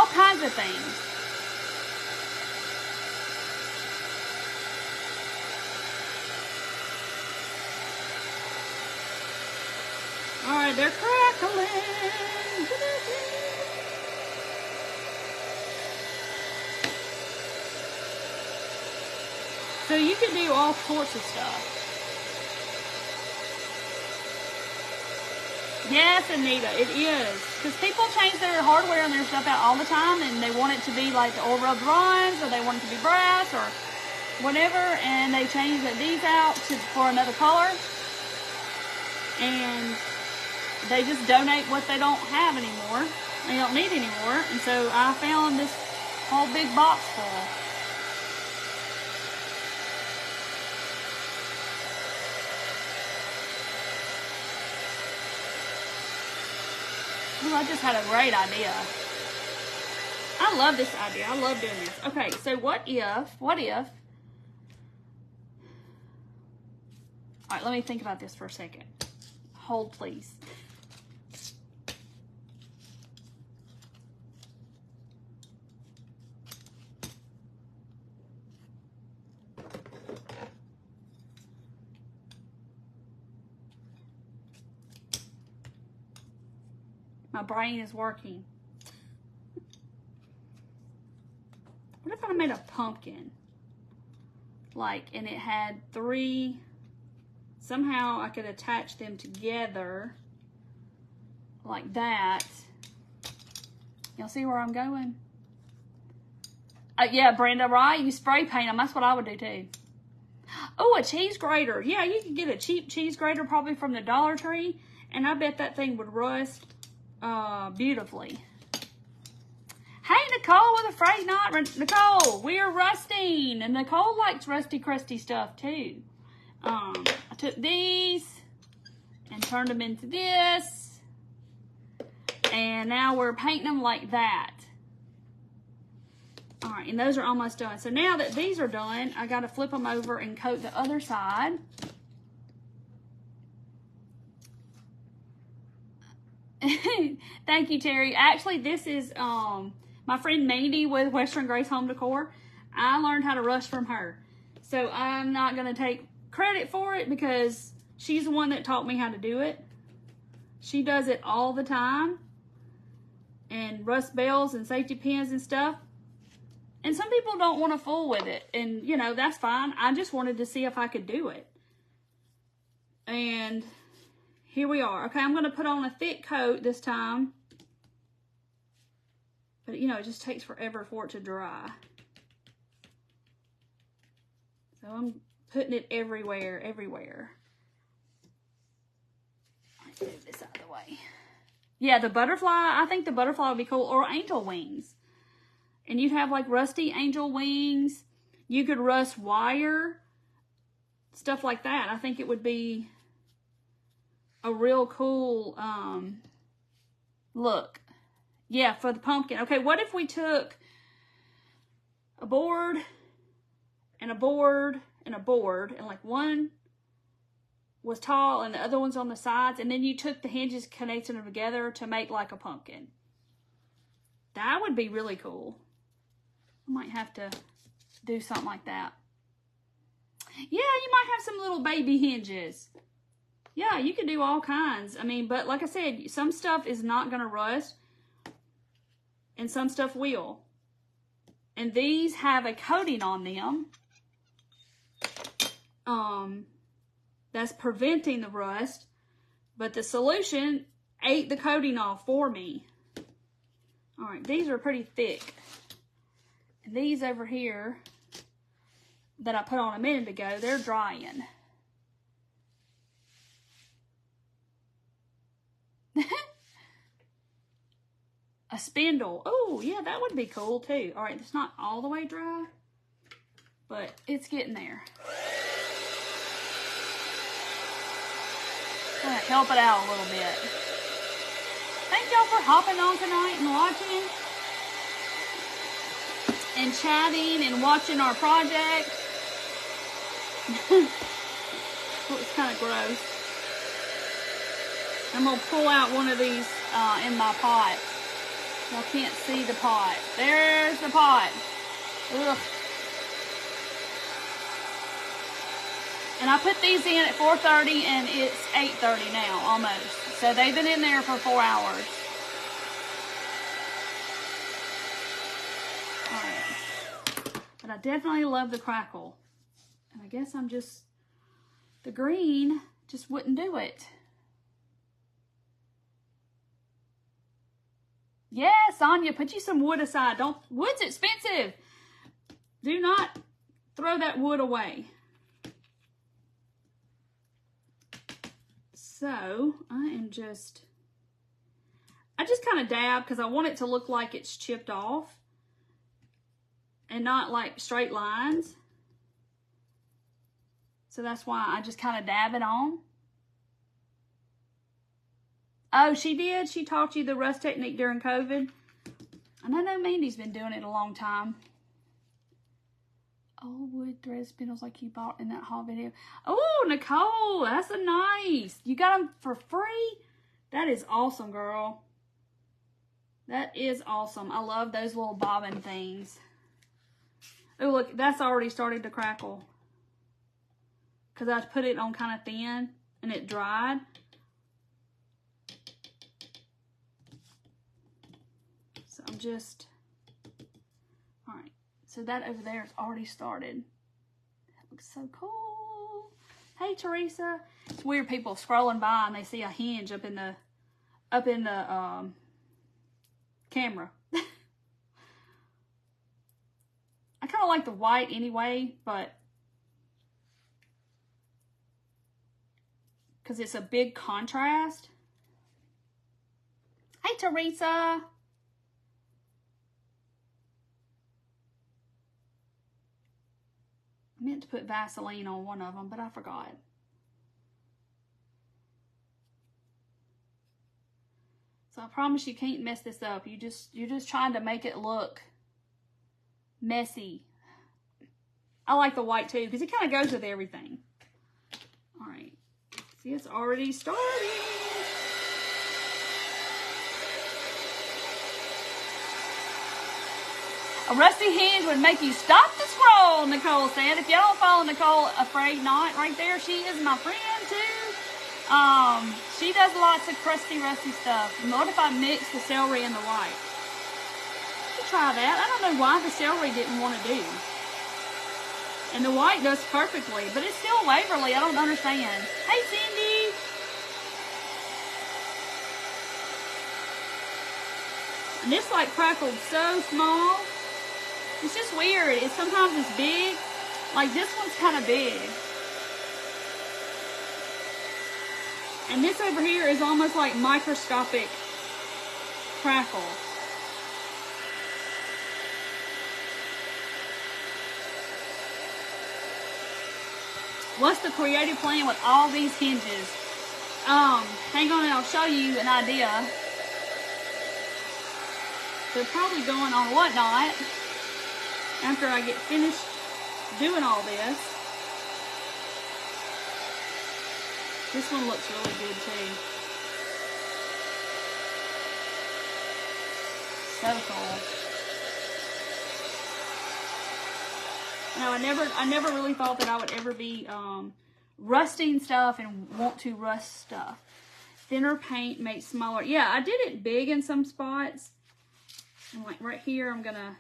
kinds of things. All right, they're crackling. So you can do all sorts of stuff. Yes, Anita, it is. Because people change their hardware and their stuff out all the time, and they want it to be like the oil rub bronze, or they want it to be brass, or whatever, and they change these out for another color, and they just donate what they don't have anymore, they don't need anymore. And so I found this whole big box full. Ooh, I just had a great idea. I love this idea. I love doing this. Okay, so what if, all right, let me think about this for a second. Hold, please. My brain is working. What if I made a pumpkin? Like, and it had 3, somehow I could attach them together like that. Y'all see where I'm going? Yeah, Brenda, right? You spray paint them. That's what I would do too. Oh, a cheese grater. Yeah, you can get a cheap cheese grater probably from the Dollar Tree, and I bet that thing would rust beautifully. Hey, Nicole with a freight knot. Nicole, we are rusting, and Nicole likes rusty, crusty stuff too. I took these and turned them into this, and now we're painting them like that. All right, and those are almost done. So now that these are done, I got to flip them over and coat the other side. Thank you, Terry. Actually, this is my friend Mandy with Western Grace Home Decor. I learned how to rust from her. So I'm not going to take credit for it because she's the one that taught me how to do it. She does it all the time. And rust bells and safety pins and stuff. And some people don't want to fool with it. And, you know, that's fine. I just wanted to see if I could do it. And here we are. Okay, I'm going to put on a thick coat this time. But, you know, it just takes forever for it to dry. So I'm putting it everywhere, everywhere. Let's move this out of the way. Yeah, the butterfly, I think the butterfly would be cool. Or angel wings. And you'd have like rusty angel wings. You could rust wire. Stuff like that. I think it would be a real cool look. Yeah, for the pumpkin. Okay, what if we took a board and a board and a board, and like one was tall and the other one's on the sides, and then you took the hinges, connecting them together to make like a pumpkin. That would be really cool. I might have to do something like that. Yeah, you might have some little baby hinges. Yeah, you can do all kinds. I mean, but like I said, some stuff is not going to rust. And some stuff will. And these have a coating on them. That's preventing the rust. But the solution ate the coating off for me. Alright, these are pretty thick. And these over here that I put on a minute ago, they're drying. A spindle. Oh, yeah, that would be cool too. All right, it's not all the way dry, but it's getting there. I'm gonna help it out a little bit. Thank y'all for hopping on tonight and watching and chatting and watching our project. Looks kind of gross. I'm gonna pull out one of these in my pot. Y'all can't see the pot. There's the pot. Ugh. And I put these in at 4:30 and it's 8:30 now, almost. So they've been in there for 4 hours. Alright. But I definitely love the crackle. And I guess the green just wouldn't do it. Yeah, Sonia, put you some wood aside. Wood's expensive. Do not throw that wood away. So I just kind of dab because I want it to look like it's chipped off and not like straight lines. So that's why I just kind of dab it on. Oh, she did? She taught you the rust technique during COVID? I know Mandy's been doing it a long time. Old wood thread spindles like you bought in that haul video. Oh, Nicole, that's a nice. You got them for free? That is awesome, girl. That is awesome. I love those little bobbin things. Oh, look, that's already started to crackle. Because I put it on kind of thin and it dried. So I'm just, all right. So that over there is already started. That looks so cool. Hey, Teresa. It's weird, people scrolling by and they see a hinge up in the camera. I kind of like the white anyway, but because it's a big contrast. Hey, Teresa. I meant to put Vaseline on one of them, but I forgot. So I promise you can't mess this up. You're just trying to make it look messy. I like the white too because it kind of goes with everything. All right. See, it's already starting. A rusty hinge would make you stop the scroll, Nicole said. If y'all don't follow Nicole Afraid Not right there, she is my friend too. She does lots of crusty, rusty stuff. What if I mix the celery and the white? You could try that. I don't know why the celery didn't want to do. And the white does perfectly, but it's still Waverly. I don't understand. Hey, Cindy. And this like crackled so small. It's just weird. Sometimes it's big. Like this one's kind of big. And this over here is almost like microscopic crackle. What's the creative plan with all these hinges? Hang on and I'll show you an idea. They're probably going on Whatnot after I get finished doing all this. This one looks really good too. So cool. No, I never really thought that I would ever be rusting stuff and want to rust stuff. Thinner paint makes smaller. Yeah, I did it big in some spots. And like right here, I'm gonna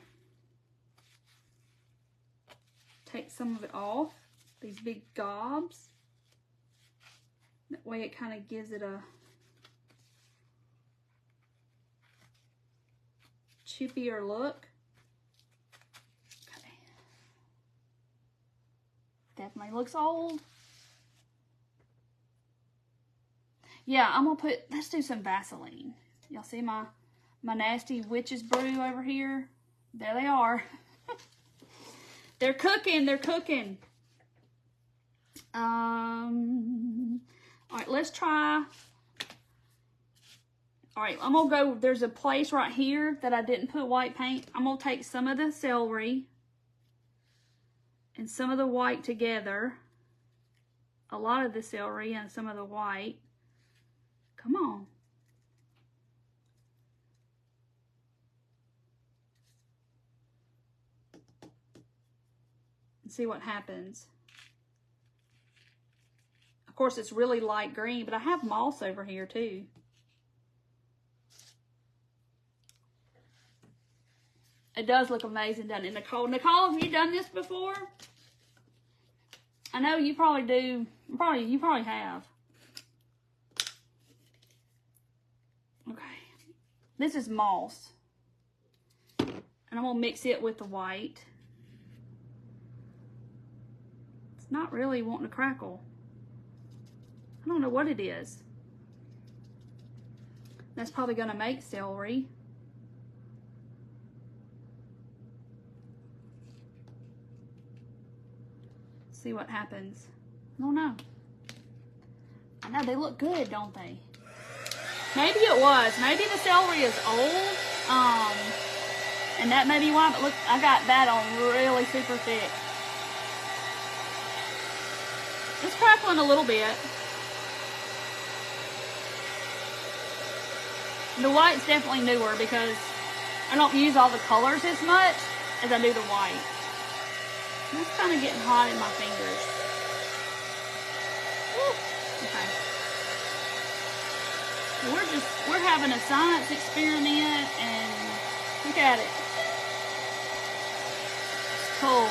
take some of it off. These big gobs. That way it kind of gives it a chippier look. Okay. Definitely looks old. Yeah, I'm gonna let's do some Vaseline. Y'all see my nasty witch's brew over here? There they are. They're cooking, they're cooking. All right, let's try. All right, I'm gonna go, there's a place right here that I didn't put white paint. I'm gonna take some of the celery and some of the white together. A lot of the celery and some of the white. Come on. And see what happens. Of course, it's really light green, but I have moss over here too. It does look amazing, doesn't it, Nicole? Nicole, have you done this before? I know you probably do. You probably have. Okay. This is moss. And I'm going to mix it with the white. It's not really wanting to crackle. I don't know what it is. That's probably going to make celery. See what happens. I don't know. I know they look good, don't they? Maybe it was. Maybe the celery is old. And that may be why, but look, I got that on really super thick. It's crackling a little bit. The white's definitely newer because I don't use all the colors as much as I do the white. It's kind of getting hot in my fingers. Woo. Okay. So we're having a science experiment, and look at it. It's cool.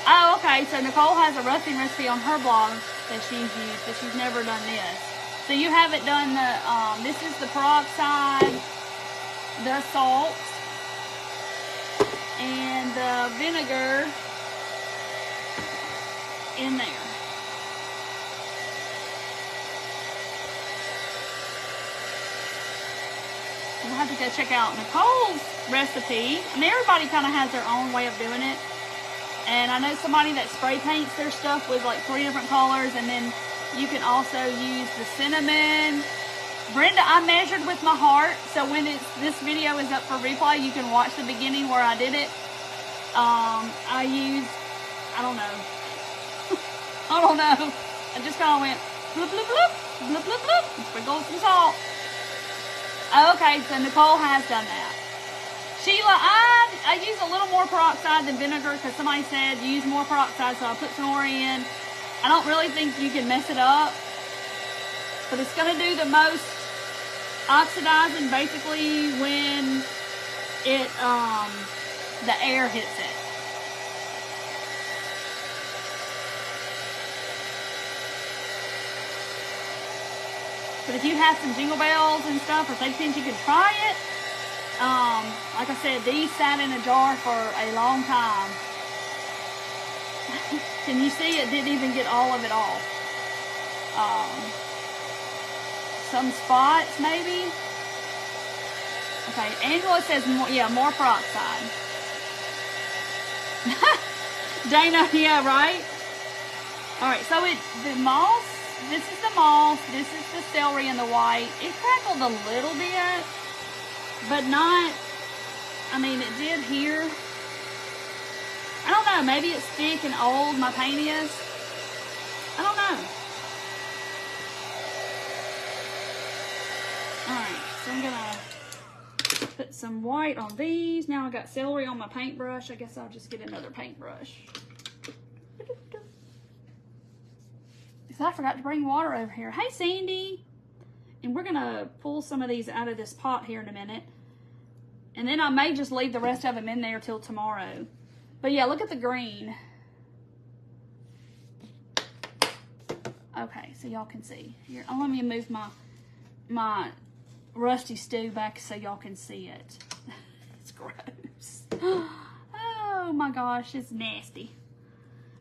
Oh, okay. So Nicole has a roasting recipe on her blog that she's used, but she's never done this. So you haven't done the, this is the peroxide, the salt, and the vinegar in there. We'll have to go check out Nicole's recipe. I mean, everybody kind of has their own way of doing it. And I know somebody that spray paints their stuff with like 3 different colors, and then you can also use the cinnamon. Brenda, I measured with my heart, so when this video is up for replay, you can watch the beginning where I did it. I used, I don't know. I don't know. I just kind of went bloop, bloop, bloop, bloop, bloop, bloop, and sprinkled some salt. Okay, so Nicole has done that. Sheila, I use a little more peroxide than vinegar because somebody said use more peroxide, so I put some more in. I don't really think you can mess it up, but it's going to do the most oxidizing basically when it the air hits it. But if you have some jingle bells and stuff or fake pins, you can try it. Like I said, these sat in a jar for a long time. Can you see it didn't even get all of it off? Some spots maybe. Okay, Angela says more, yeah, more peroxide. Dana, yeah, right? Alright, so the moss, this is the moss, this is the celery and the white. It crackled a little bit, but not, I mean, it did here. I don't know, maybe it's thick and old, my paint is. I don't know. Alright, so I'm gonna put some white on these. Now I got celery on my paintbrush. I guess I'll just get another paintbrush. Because I forgot to bring water over here. Hey, Sandy! And we're gonna pull some of these out of this pot here in a minute. And then I may just leave the rest of them in there till tomorrow. But yeah, look at the green. Okay, so y'all can see. Here, let me move my rusty stew back so y'all can see it. It's gross. Oh my gosh, it's nasty.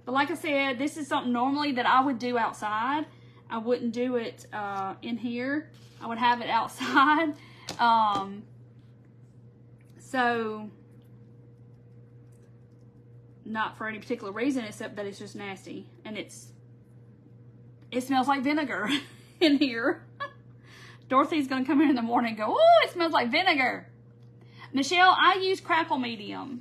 But like I said, this is something normally that I would do outside. I wouldn't do it in here. I would have it outside. So, not for any particular reason except that it's just nasty. And it smells like vinegar in here. Dorothy's going to come in the morning and go, oh, it smells like vinegar. Michelle, I use Crackle Medium.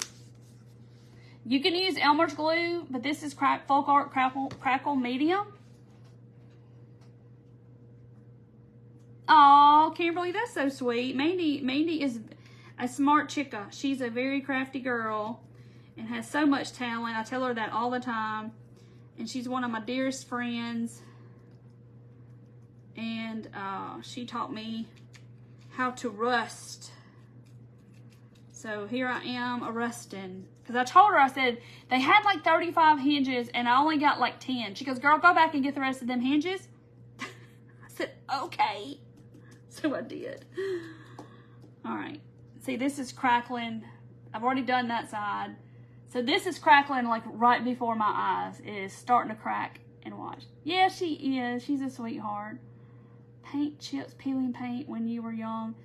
You can use Elmer's Glue, but this is Folk Art Crackle Medium. Oh, Kimberly, that's so sweet. Mandy is a smart chica. She's a very crafty girl and has so much talent. I tell her that all the time. And she's one of my dearest friends. And she taught me how to rust So here I am arresting. Because I told her, I said, they had like 35 hinges and I only got like 10. She goes, girl, go back and get the rest of them hinges. I said, okay. So I did. All right. See, this is crackling. I've already done that side. So this is crackling like right before my eyes. It is starting to crack and watch. Yeah, she is. She's a sweetheart. Paint chips, peeling paint when you were young.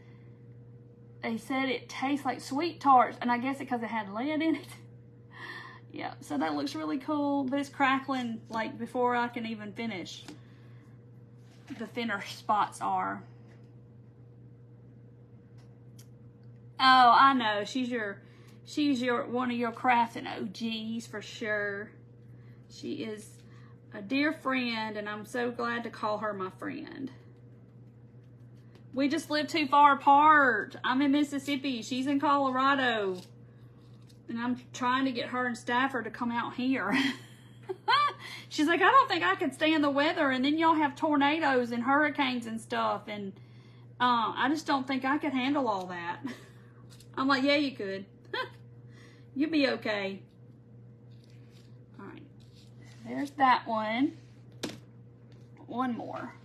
They said it tastes like sweet tarts, and I guess it because it had lead in it. Yeah, so that looks really cool, but it's crackling like before I can even finish. The thinner spots are. Oh, I know. She's your one of your crafting OGs for sure. She is a dear friend, and I'm so glad to call her my friend. We just live too far apart. I'm in Mississippi. She's in Colorado. And I'm trying to get her and Stafford to come out here. She's like, I don't think I could stand the weather. And then y'all have tornadoes and hurricanes and stuff. And I just don't think I could handle all that. I'm like, yeah, you could. You'll be okay. All right. There's that one. One more.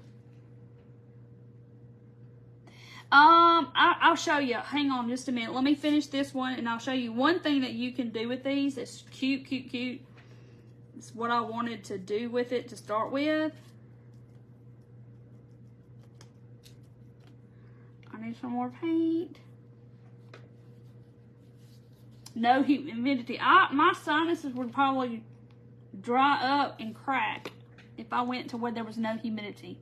I'll show you. Hang on just a minute. Let me finish this one and I'll show you one thing that you can do with these. It's cute, cute, cute. It's what I wanted to do with it to start with. I need some more paint. No humidity. My sinuses would probably dry up and crack if I went to where there was no humidity.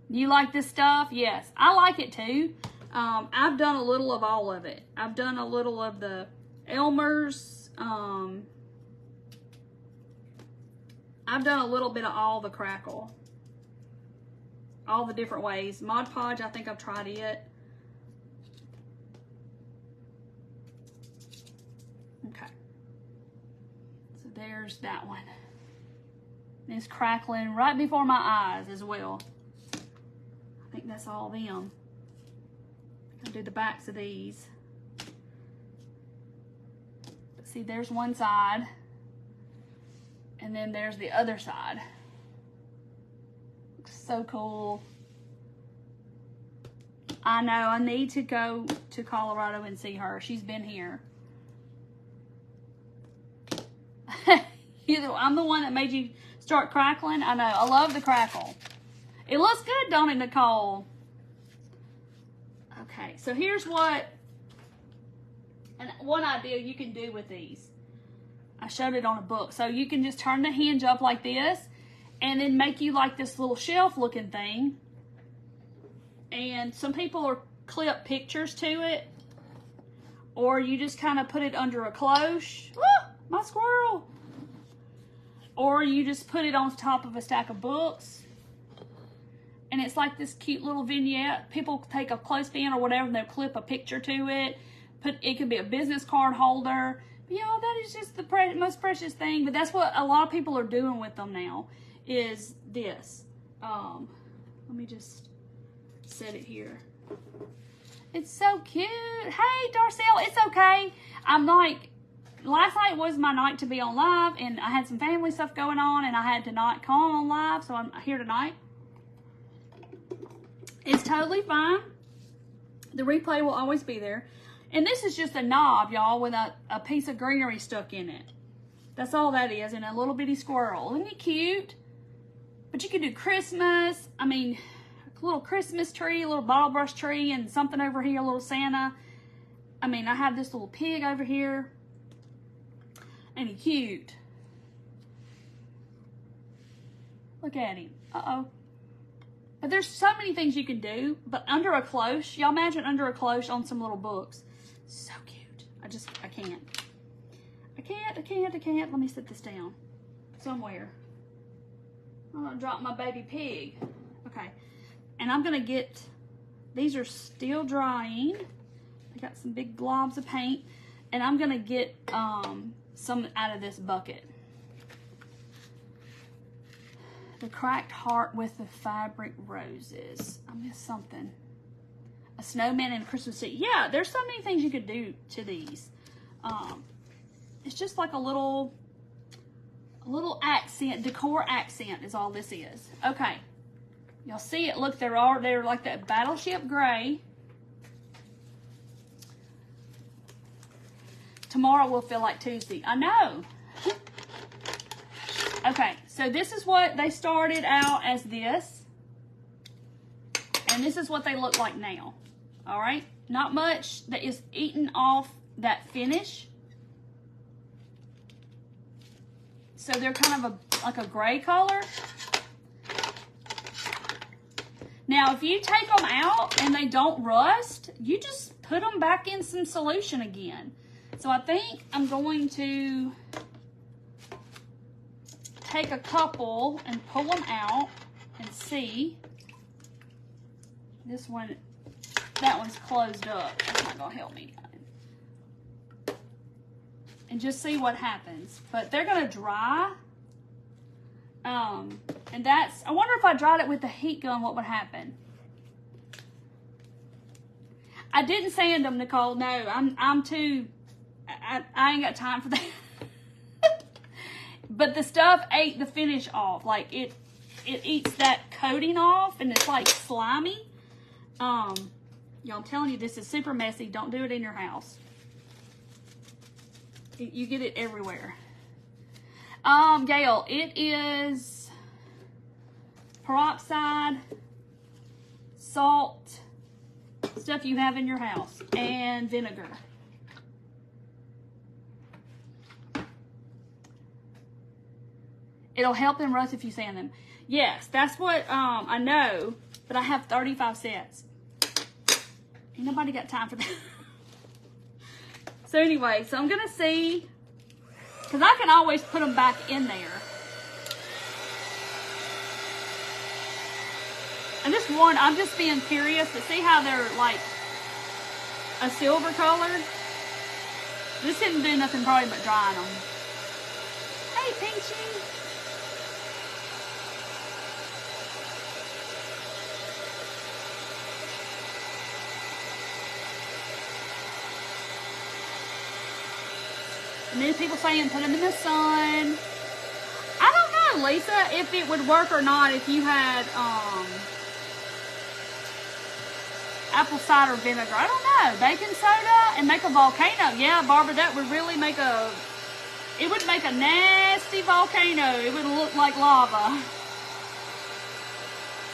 You like this stuff? Yes, I like it too. I've done a little of all of it. I've done a little of the Elmer's. I've done a little bit of all the crackle. All the different ways. Mod Podge, I think I've tried it. Okay. So there's that one. It's crackling right before my eyes as well. I think that's all them. I'll do the backs of these. But see, there's one side. And then there's the other side. Looks so cool. I know, I need to go to Colorado and see her. She's been here. I'm the one that made you start crackling. I know, I love the crackle. It looks good, don't it, Nicole? Okay, so here's one idea you can do with these. I showed it on a book. So you can just turn the hinge up like this and then make you like this little shelf looking thing. And some people are clip pictures to it. Or you just kind of put it under a cloche. Ah, my squirrel. Or you just put it on top of a stack of books. And it's like this cute little vignette. People take a clothespin or whatever and they'll clip a picture to it. It could be a business card holder. You know, that is just the most precious thing. But that's what a lot of people are doing with them now, is this. Let me just set it here. It's so cute. Hey, Darcel, it's okay. I'm like, last night was my night to be on live, and I had some family stuff going on, and I had to not come on live, so I'm here tonight. It's totally fine. The replay will always be there. And this is just a knob, y'all, with a piece of greenery stuck in it. That's all that is, and a little bitty squirrel. Isn't it cute? But you can do Christmas. I mean, a little Christmas tree, a little bottle brush tree, and something over here, a little Santa. I mean, I have this little pig over here. Ain't he cute? Look at him. Uh-oh. But there's so many things you can do. But under a cloche, y'all imagine under a cloche on some little books. So cute. I can't. I can't. Let me set this down somewhere. I'm gonna drop my baby pig. Okay. And I'm gonna get, these are still drying. I got some big globs of paint. And I'm gonna get some out of this bucket. The cracked heart with the fabric roses. I missed something. a snowman and a Christmas tree. Yeah, there's so many things you could do to these. It's just like a little accent, decor accent is all this is. Okay, y'all see it? Look, they're like that battleship gray. Tomorrow will feel like Tuesday. I know. Okay, so this is what they started out as this. And this is what they look like now. All right? Not much that is eaten off that finish. So they're kind of like a gray color. Now, if you take them out and they don't rust, you just put them back in some solution again. So I think I'm going to take a couple and pull them out and see. This one, that one's closed up. That's not going to help me. And just see what happens. But they're going to dry. And that's, I wonder if I dried it with the heat gun, what would happen? I didn't sand them, Nicole. No, I'm too, I ain't got time for that. But the stuff ate the finish off. Like it eats that coating off and it's like slimy. Y'all, I'm telling you, this is super messy. Don't do it in your house. You get it everywhere. Gail, it is peroxide, salt, stuff you have in your house, and vinegar. It'll help them rust if you sand them. Yes, that's what I know, but I have 35 sets. Ain't nobody got time for that. So anyway, so I'm gonna see, because I can always put them back in there. And this one, I'm just being curious to see how they're like a silver color. This didn't do nothing probably but drying them. Hey, Pinchy. And then people saying put them in the sun. I don't know, Lisa, if it would work or not if you had apple cider vinegar. I don't know. Baking soda and make a volcano. Yeah, Barbara, that would really make it would make a nasty volcano. It would look like lava.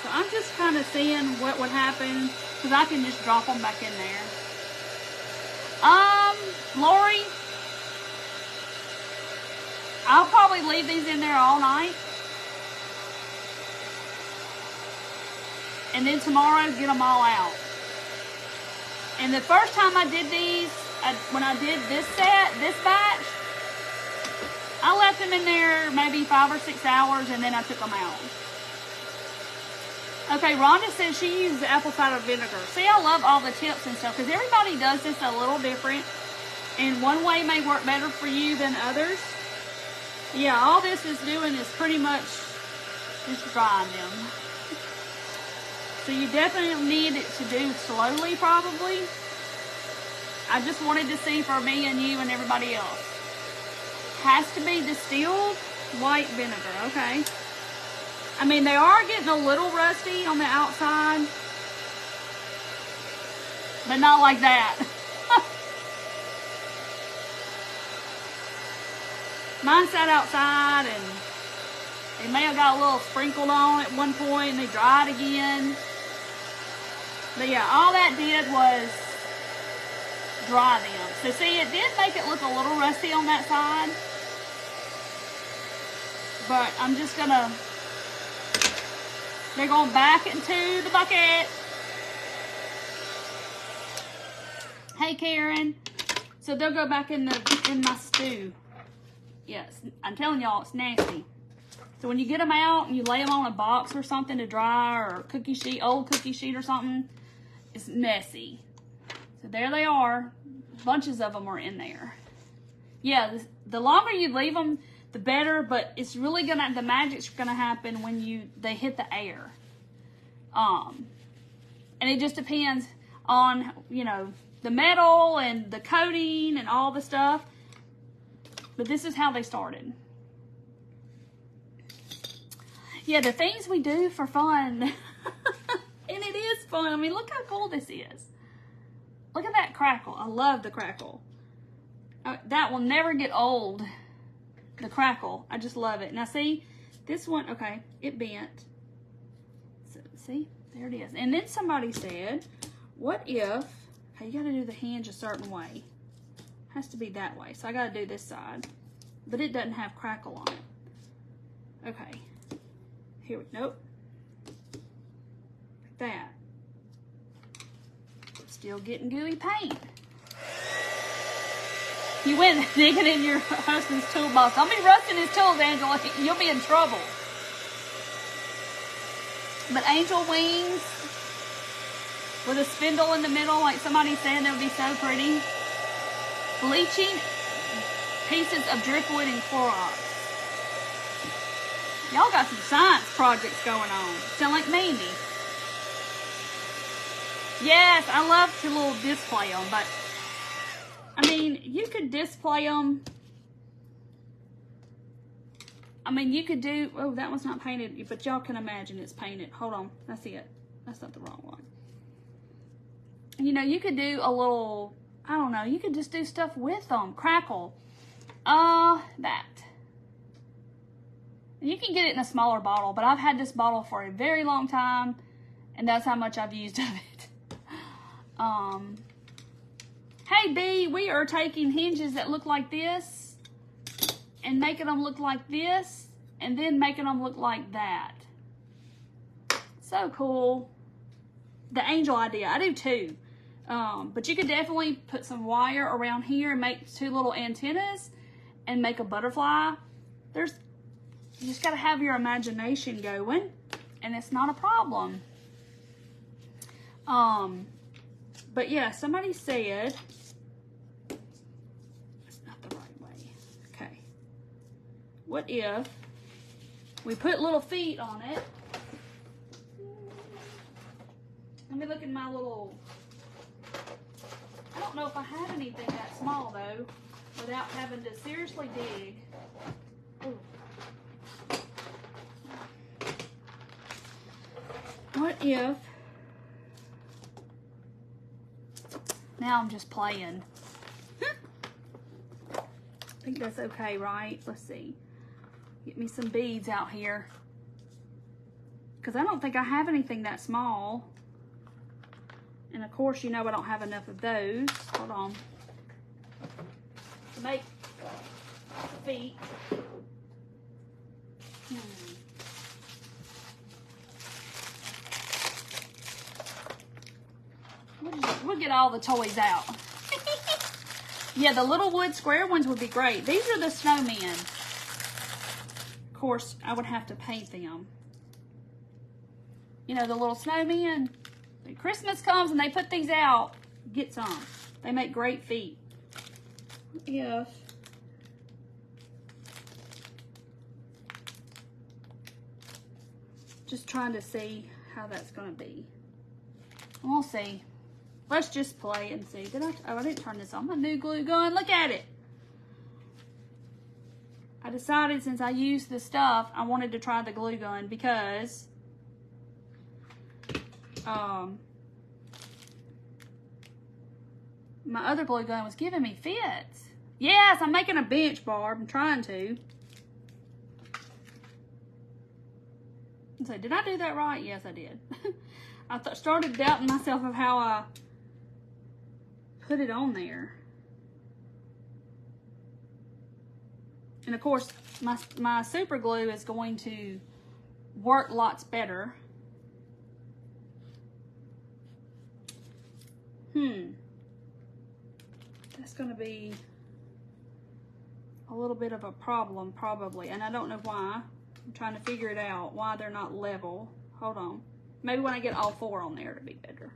So I'm just kind of seeing what would happen because I can just drop them back in there. Lori, I'll probably leave these in there all night. And then tomorrow, get them all out. And the first time I did these, when I did this batch, I left them in there maybe 5 or 6 hours and then I took them out. Okay, Rhonda says she uses apple cider vinegar. See, I love all the tips and stuff because everybody does this a little different. And one way may work better for you than others. Yeah, all this is doing is pretty much just drying them. So you definitely need it to do slowly probably. I just wanted to see for me and you and everybody else. Has to be distilled white vinegar, okay. I mean, they are getting a little rusty on the outside, but not like that. Mine sat outside and they may have got a little sprinkled on at one point and they dried again. But yeah, all that did was dry them. So see, it did make it look a little rusty on that side. But I'm just gonna, they're going back into the bucket. Hey Karen. So they'll go back in my stew. Yes, I'm telling y'all, it's nasty. So when you get them out and you lay them on a box or something to dry, or cookie sheet, old cookie sheet or something, it's messy. So there they are. Bunches of them are in there. Yeah, the longer you leave them, the better, but it's really the magic's gonna happen when they hit the air. And it just depends. on, you know, the metal and the coating and all the stuff. But this is how they started. Yeah, the things we do for fun. And it is fun. I mean, look how cool this is. Look at that crackle. I love the crackle. That will never get old. The crackle. I just love it. Now see, this one, okay, it bent. So, see, there it is. And then somebody said, what if, okay, you got to do the hinge a certain way. It has to be that way. So I got to do this side. But it doesn't have crackle on it. Okay. Here we, nope. Like that. Still getting gooey paint. You went digging in your husband's toolbox. Don't be rusting his tools, Angela. You'll be in trouble. But angel wings with a spindle in the middle, like somebody said, that would be so pretty. Bleaching pieces of driftwood and Clorox. Y'all got some science projects going on. Sound like Mandy. Yes, I love to little display them, but I mean, you could display them. I mean, you could do, oh, that one's not painted, but y'all can imagine it's painted. Hold on, that's it. That's not the wrong one. You know, you could do a little, I don't know, you could just do stuff with them. Crackle. That. You can get it in a smaller bottle, but I've had this bottle for a very long time, and that's how much I've used of it. Hey B, we are taking hinges that look like this and making them look like this and then making them look like that. So cool. The angel idea, I do too. But you could definitely put some wire around here and make two little antennas and make a butterfly. You just gotta have your imagination going and it's not a problem. But yeah, somebody said, that's not the right way. Okay. What if we put little feet on it? Let me look at my little, I don't know if I have anything that small though, without having to seriously dig. Ooh. What if, now I'm just playing. I think that's okay, right? Let's see. Get me some beads out here. Because I don't think I have anything that small. And of course, you know I don't have enough of those. Hold on. To make feet. We'll get all the toys out. Yeah, the little wood square ones would be great. These are the snowmen. Of course, I would have to paint them. You know, the little snowmen. When Christmas comes and they put these out, get some. They make great feet. Yes. Just trying to see how that's going to be. We'll see. Let's just play and see. Oh, I didn't turn this on. My new glue gun. Look at it. I decided since I used the stuff, I wanted to try the glue gun because my other glue gun was giving me fits. Yes, I'm making a bench, Barb. I'm trying to. So, did I do that right? Yes, I did. I started doubting myself of how I put it on there. And of course, my super glue is going to work lots better. That's going to be a little bit of a problem, probably. And I don't know why. I'm trying to figure it out, why they're not level. Hold on. Maybe when I get all four on there, it'll be better.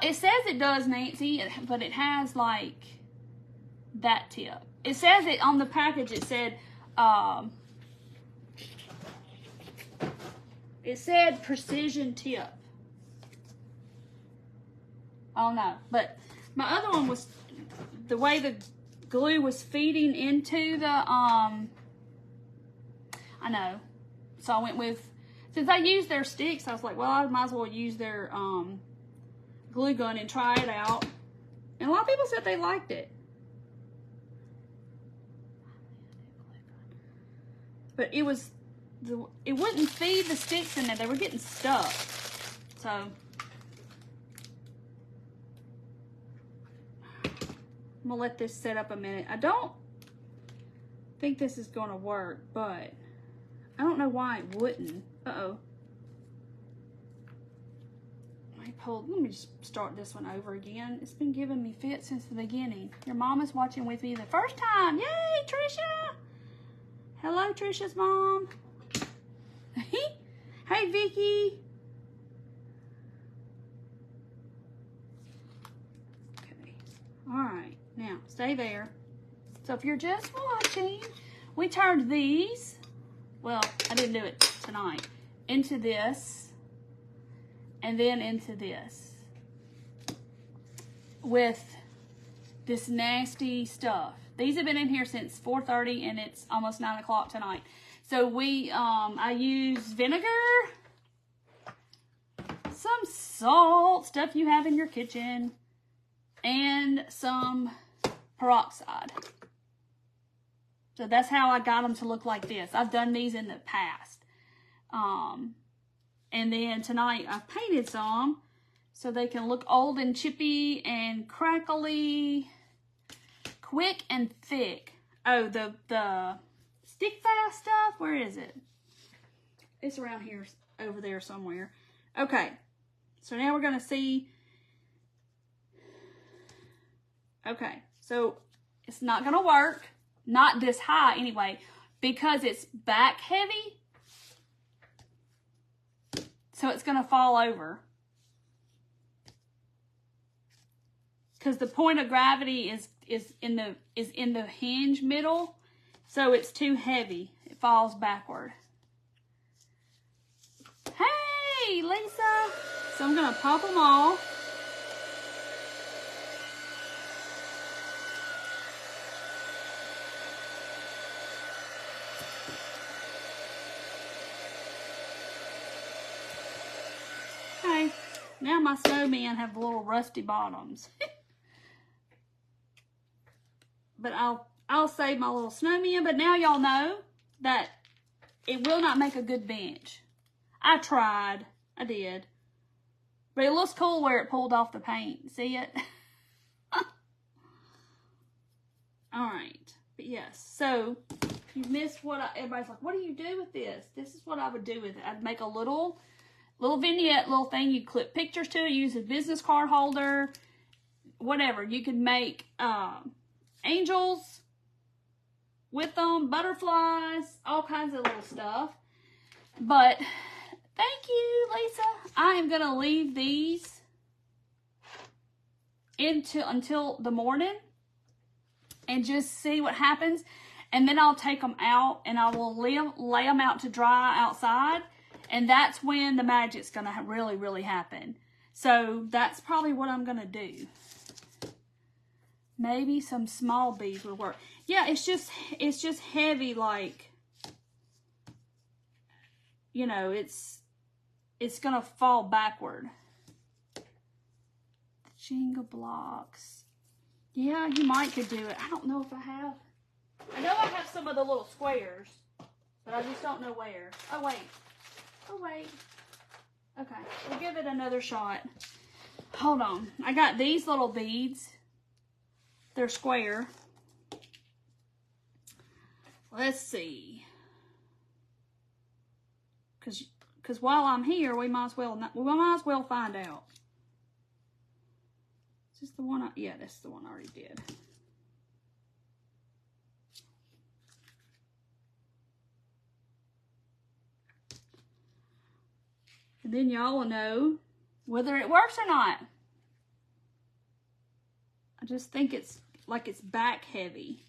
It says it does, Nancy, but it has like that tip. It says it on the package. It said, It said precision tip. I don't know. But my other one was the way the glue was feeding into the, I know. So I went with, since I used their sticks, I was like, well, I might as well use their glue gun and try it out. And a lot of people said they liked it. But it was, it wouldn't feed the sticks in there. They were getting stuck. So, I'm going to let this set up a minute. I don't think this is going to work, but I don't know why it wouldn't. Uh-oh. Let me just start this one over again. It's been giving me fits since the beginning. Your mom is watching with me the first time. Yay, Trisha! Hello, Trisha's mom. Hey, Vicky. Okay. All right. Now, stay there. So if you're just watching, we turned these, well, I didn't do it tonight, into this. And then into this with this nasty stuff. These have been in here since 4:30 and it's almost 9 o'clock tonight. So I use vinegar, some salt, stuff you have in your kitchen, and some peroxide. So that's how I got them to look like this. I've done these in the past. And then tonight I painted some so they can look old and chippy and crackly, quick and thick. Oh, the stick fast stuff, where is it? It's around here, over there somewhere. Okay, so now we're going to see. Okay, so it's not going to work, not this high anyway, because it's back heavy. So it's going to fall over. Because the point of gravity is in the hinge middle. So it's too heavy. It falls backward. Hey, Lisa. So I'm going to pop them off. Now my snowmen have little rusty bottoms. But I'll save my little snowman. But now y'all know that it will not make a good bench. I tried. I did. But it looks cool where it pulled off the paint. See it? Alright. But yes. So, if you missed everybody's like, what do you do with this? This is what I would do with it. I'd make a little vignette, little thing. You clip pictures to it, use a business card holder, whatever. You could make angels with them, butterflies, all kinds of little stuff. But thank you, Lisa. I am going to leave these until the morning and just see what happens. And then I'll take them out and I will lay them out to dry outside. And that's when the magic's going to really, really happen. So that's probably what I'm going to do. Maybe some small beads will work. Yeah, it's just heavy, like, you know, it's going to fall backward. The Jenga blocks. Yeah, you might could do it. I don't know if I have. I know I have some of the little squares, but I just don't know where. Oh, wait. Oh, wait. Okay, we'll give it another shot. Hold on. I got these little beads. They're square. Let's see. Because while I'm here, we might as well find out. Is this the one? Yeah, that's the one I already did. And then y'all will know whether it works or not. I just think it's like it's back heavy.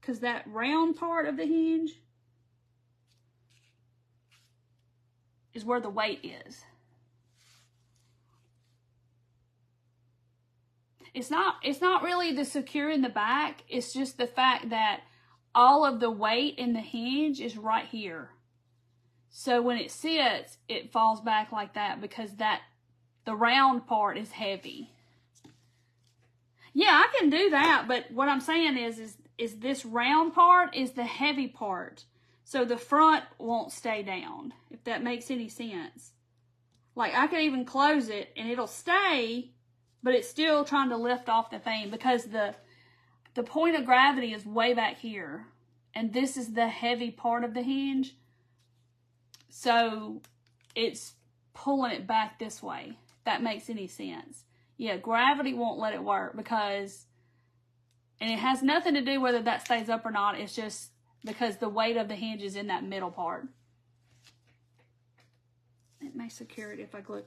because that round part of the hinge is where the weight is. It's not really the secure in the back. It's just the fact that all of the weight in the hinge is right here. So when it sits, it falls back like that because the round part is heavy. Yeah, I can do that, but what I'm saying is this round part is the heavy part. So the front won't stay down, if that makes any sense. Like I can even close it and it'll stay, but it's still trying to lift off the thing because the point of gravity is way back here. And this is the heavy part of the hinge. So it's pulling it back this way, if that makes any sense. Yeah, gravity won't let it work because, and it has nothing to do whether that stays up or not. It's just because the weight of the hinge is in that middle part. It may secure it if I glue.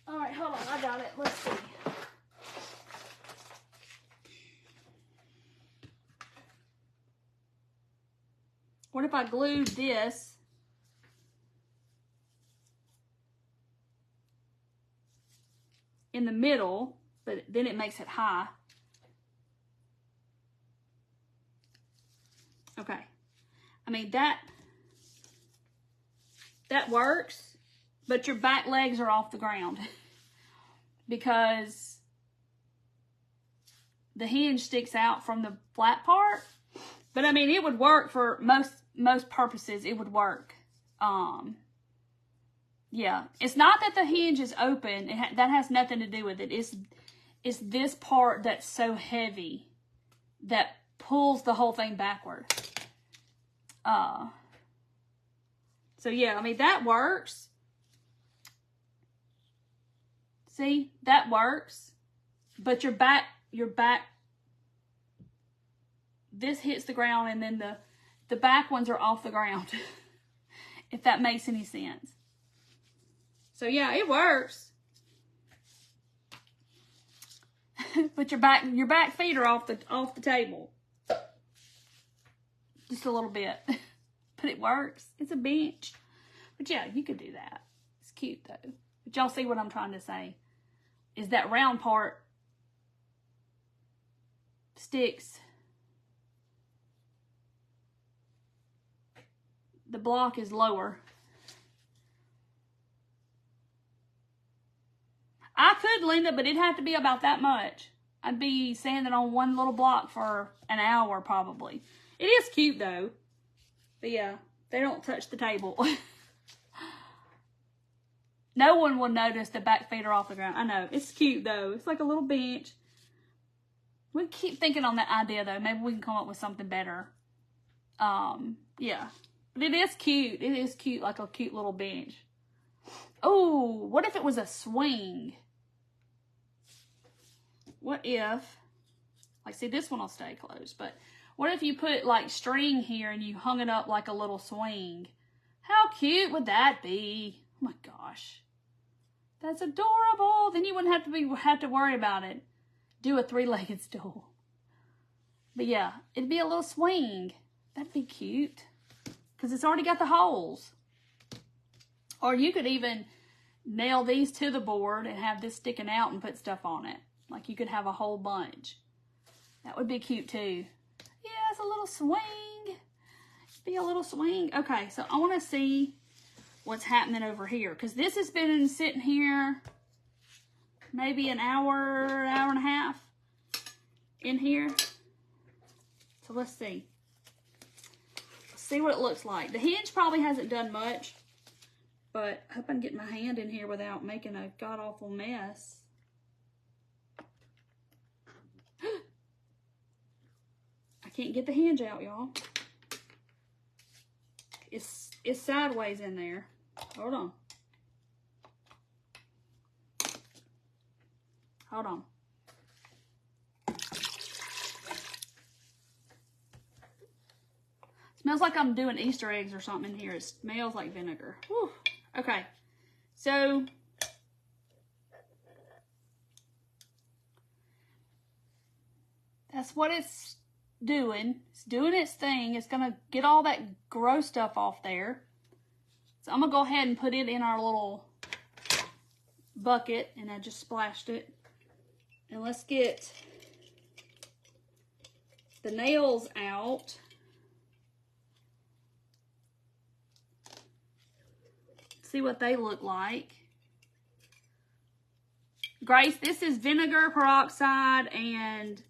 All right, hold on. I got it. Let's see. What if I glued this in the middle, but then it makes it high? Okay. I mean, that works, but your back legs are off the ground because the hinge sticks out from the flat part. But I mean, it would work for most purposes. It would work. Yeah, it's not that the hinge is open. That has nothing to do with it. It's this part that's so heavy that pulls the whole thing backward. So yeah, I mean, that works. See, that works. But your back, this hits the ground and then the back ones are off the ground. If that makes any sense. So yeah, it works. But your back feet are off the table. Just a little bit. But it works. It's a bench. But yeah, you could do that. It's cute though. But y'all see what I'm trying to say. Is that round part sticks. The block is lower. I could, Linda, but it'd have to be about that much. I'd be sanding on one little block for an hour probably. It is cute though. But yeah, they don't touch the table. No one will notice the back feet are off the ground. I know. It's cute though. It's like a little bench. We keep thinking on that idea though. Maybe we can come up with something better. Yeah. But it is cute. It is cute, like a cute little bench. Oh, what if it was a swing? What if, like, see, this one will stay closed, but what if you put, like, string here and you hung it up like a little swing? How cute would that be? Oh, my gosh. That's adorable. Then you wouldn't have to worry about it. Do a three-legged stool. But, yeah, it'd be a little swing. That'd be cute. Because it's already got the holes. Or you could even nail these to the board and have this sticking out and put stuff on it. Like you could have a whole bunch. That would be cute too. Yeah, it's a little swing. Be a little swing. Okay, so I want to see what's happening over here. Because this has been sitting here maybe an hour and a half in here. So let's see. See what it looks like. The hinge probably hasn't done much, but I hope I can get my hand in here without making a god-awful mess. I can't get the hinge out, y'all. It's sideways in there. Hold on. Hold on. Smells like I'm doing Easter eggs or something in here. It smells like vinegar. Whew. Okay. So, that's what it's doing. It's doing its thing. It's going to get all that gross stuff off there. So I'm going to go ahead and put it in our little bucket, and I just splashed it. And let's get the nails out. See what they look like. Grace, this is vinegar, peroxide, and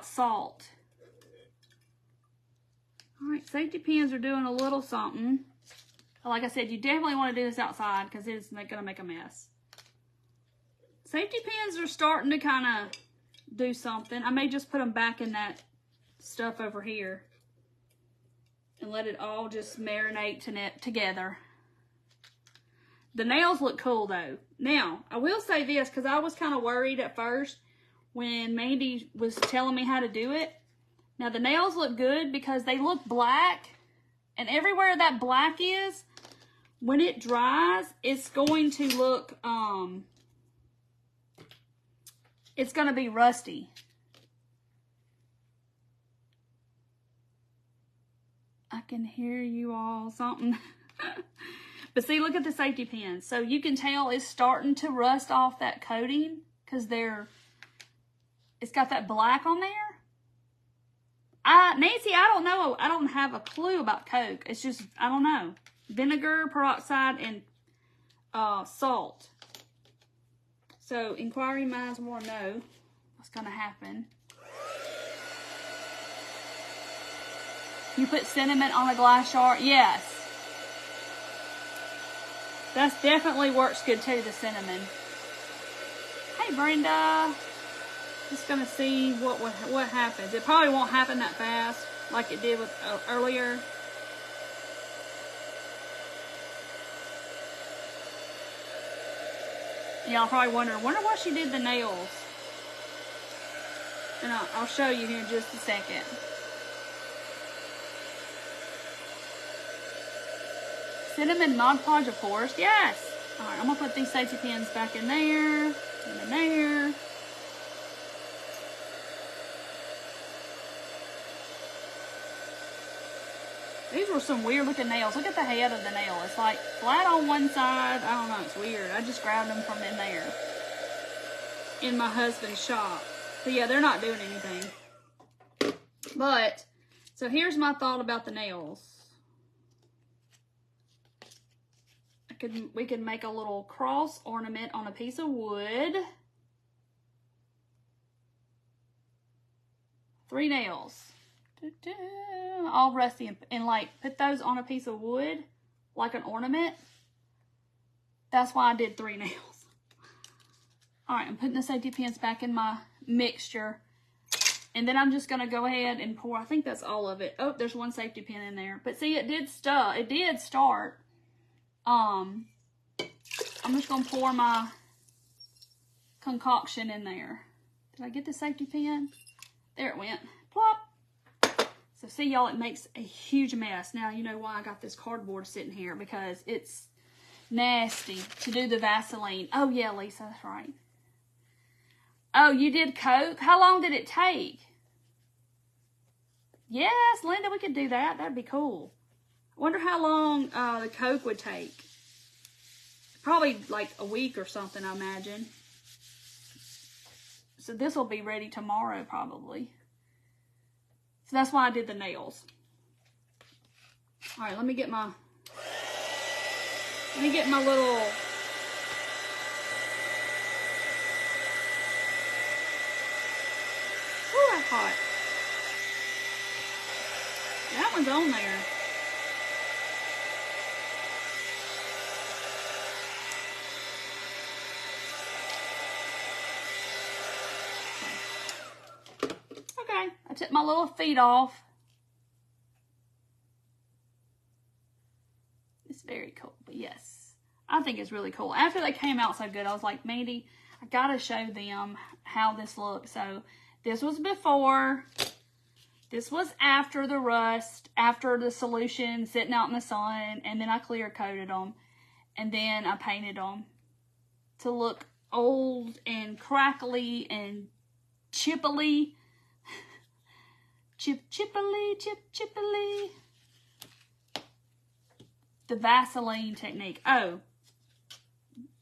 salt. All right, safety pins are doing a little something. Like I said, you definitely want to do this outside because it's going to make a mess. Safety pins are starting to kind of do something. I may just put them back in that stuff over here and let it all just marinate together. The nails look cool though. Now, I will say this because I was kind of worried at first when Mandy was telling me how to do it. Now, the nails look good because they look black, and everywhere that black is, when it dries, it's going to look, it's going to be rusty. I can hear you all something. But see, look at the safety pins. So you can tell it's starting to rust off that coating because it's got that black on there. Nancy, I don't know. I don't have a clue about Coke. It's just, I don't know. Vinegar, peroxide, and salt. So inquiring minds want to know what's going to happen. You put cinnamon on a glass jar? Yes. That definitely works good too, the cinnamon. Hey, Brenda. Just gonna see what happens. It probably won't happen that fast like it did with earlier. Y'all probably wonder why she did the nails. And I'll show you here in just a second. Cinnamon Mod Podge, of course. Yes. All right, I'm gonna put these safety pins back in there and in there. These were some weird looking nails. Look at the head of the nail. It's like flat on one side. I don't know. It's weird. I just grabbed them from in there in my husband's shop. So yeah, they're not doing anything. But, so here's my thought about the nails. We could make a little cross ornament on a piece of wood. 3 nails. All rusty and like put those on a piece of wood like an ornament. That's why I did 3 nails. All right, I'm putting the safety pins back in my mixture, and then I'm just gonna go ahead and pour. I think that's all of it. Oh, there's 1 safety pin in there, but see, it did start. I'm just gonna pour my concoction in there. Did I get the safety pin? There it went. Plop. So see, y'all, it makes a huge mess. Now you know why I got this cardboard sitting here, because it's nasty to do the Vaseline. Oh yeah, Lisa, that's right. Oh, you did Coke? How long did it take? Yes, Linda, we could do that. That'd be cool. I wonder how long the Coke would take. Probably like a week or something, I imagine. So this will be ready tomorrow, probably. So that's why I did the nails. All right, let me get my little... Ooh, that's hot. That one's on there. Okay, I took my little feet off. It's very cool, but yes, I think it's really cool. After they came out so good, I was like, Mandy, I gotta show them how this looks. So this was before, this was after the rust, after the solution sitting out in the sun, and then I clear coated them, and then I painted them to look old and crackly and chippily. chippily. The Vaseline technique. Oh,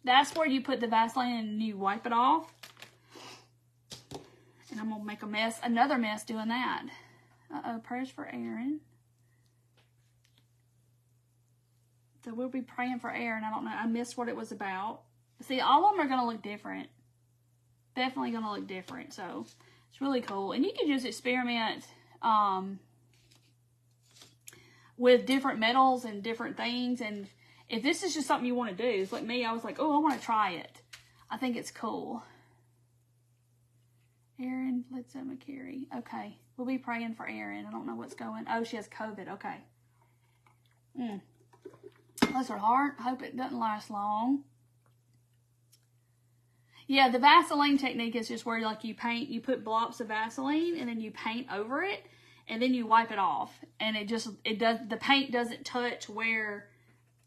that's where you put the Vaseline and you wipe it off. And I'm gonna make a mess, another mess doing that. Uh-oh, prayers for Aaron. So we'll be praying for Aaron. I don't know, I missed what it was about. See, all of them are gonna look different. Definitely gonna look different, so it's really cool. And you can just experiment with different metals and different things. And if this is just something you want to do, it's like me, I was like, oh, I want to try it. I think it's cool. Aaron Bledsoe McCary. Okay, we'll be praying for Aaron. I don't know what's going. Oh, she has COVID. Okay. Bless her heart. Hope it doesn't last long. Yeah, the Vaseline technique is just where like you paint, you put blobs of Vaseline and then you paint over it and then you wipe it off. And the paint doesn't touch where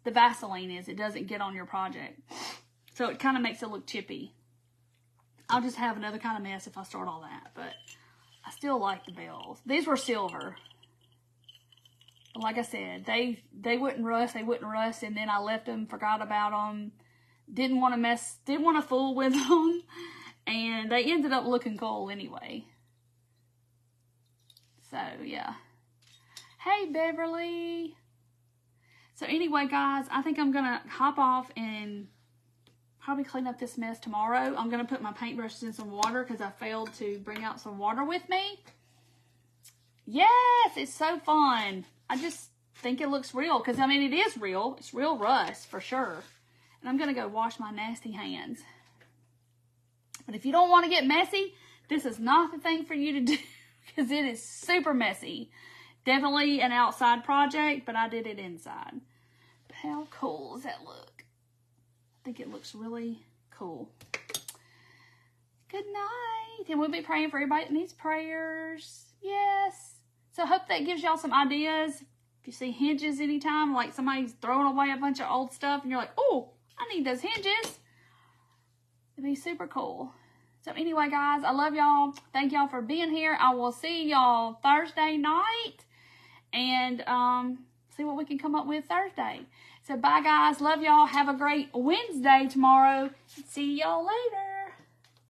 the Vaseline is. It doesn't get on your project. So it kind of makes it look chippy. I'll just have another kind of mess if I start all that, but I still like the bells. These were silver. But like I said, they wouldn't rust, and then I left them, forgot about them, didn't want to fool with them, and they ended up looking cool anyway. So, yeah. Hey, Beverly. So anyway, guys, I think I'm going to hop off and probably clean up this mess tomorrow. I'm going to put my paintbrushes in some water because I failed to bring out some water with me. Yes, it's so fun. I just think it looks real because, I mean, it is real. It's real rust for sure. And I'm going to go wash my nasty hands. But if you don't want to get messy, this is not the thing for you to do because it is super messy. Definitely an outside project, but I did it inside. But how cool does that look? I think it looks really cool. Good night. And we'll be praying for everybody that needs prayers. Yes. So I hope that gives y'all some ideas. If you see hinges anytime, like somebody's throwing away a bunch of old stuff and you're like, oh, I need those hinges. It'd be super cool. So anyway, guys, I love y'all. Thank y'all for being here. I will see y'all Thursday night and see what we can come up with Thursday. So bye, guys. Love y'all. Have a great Wednesday tomorrow. See y'all later.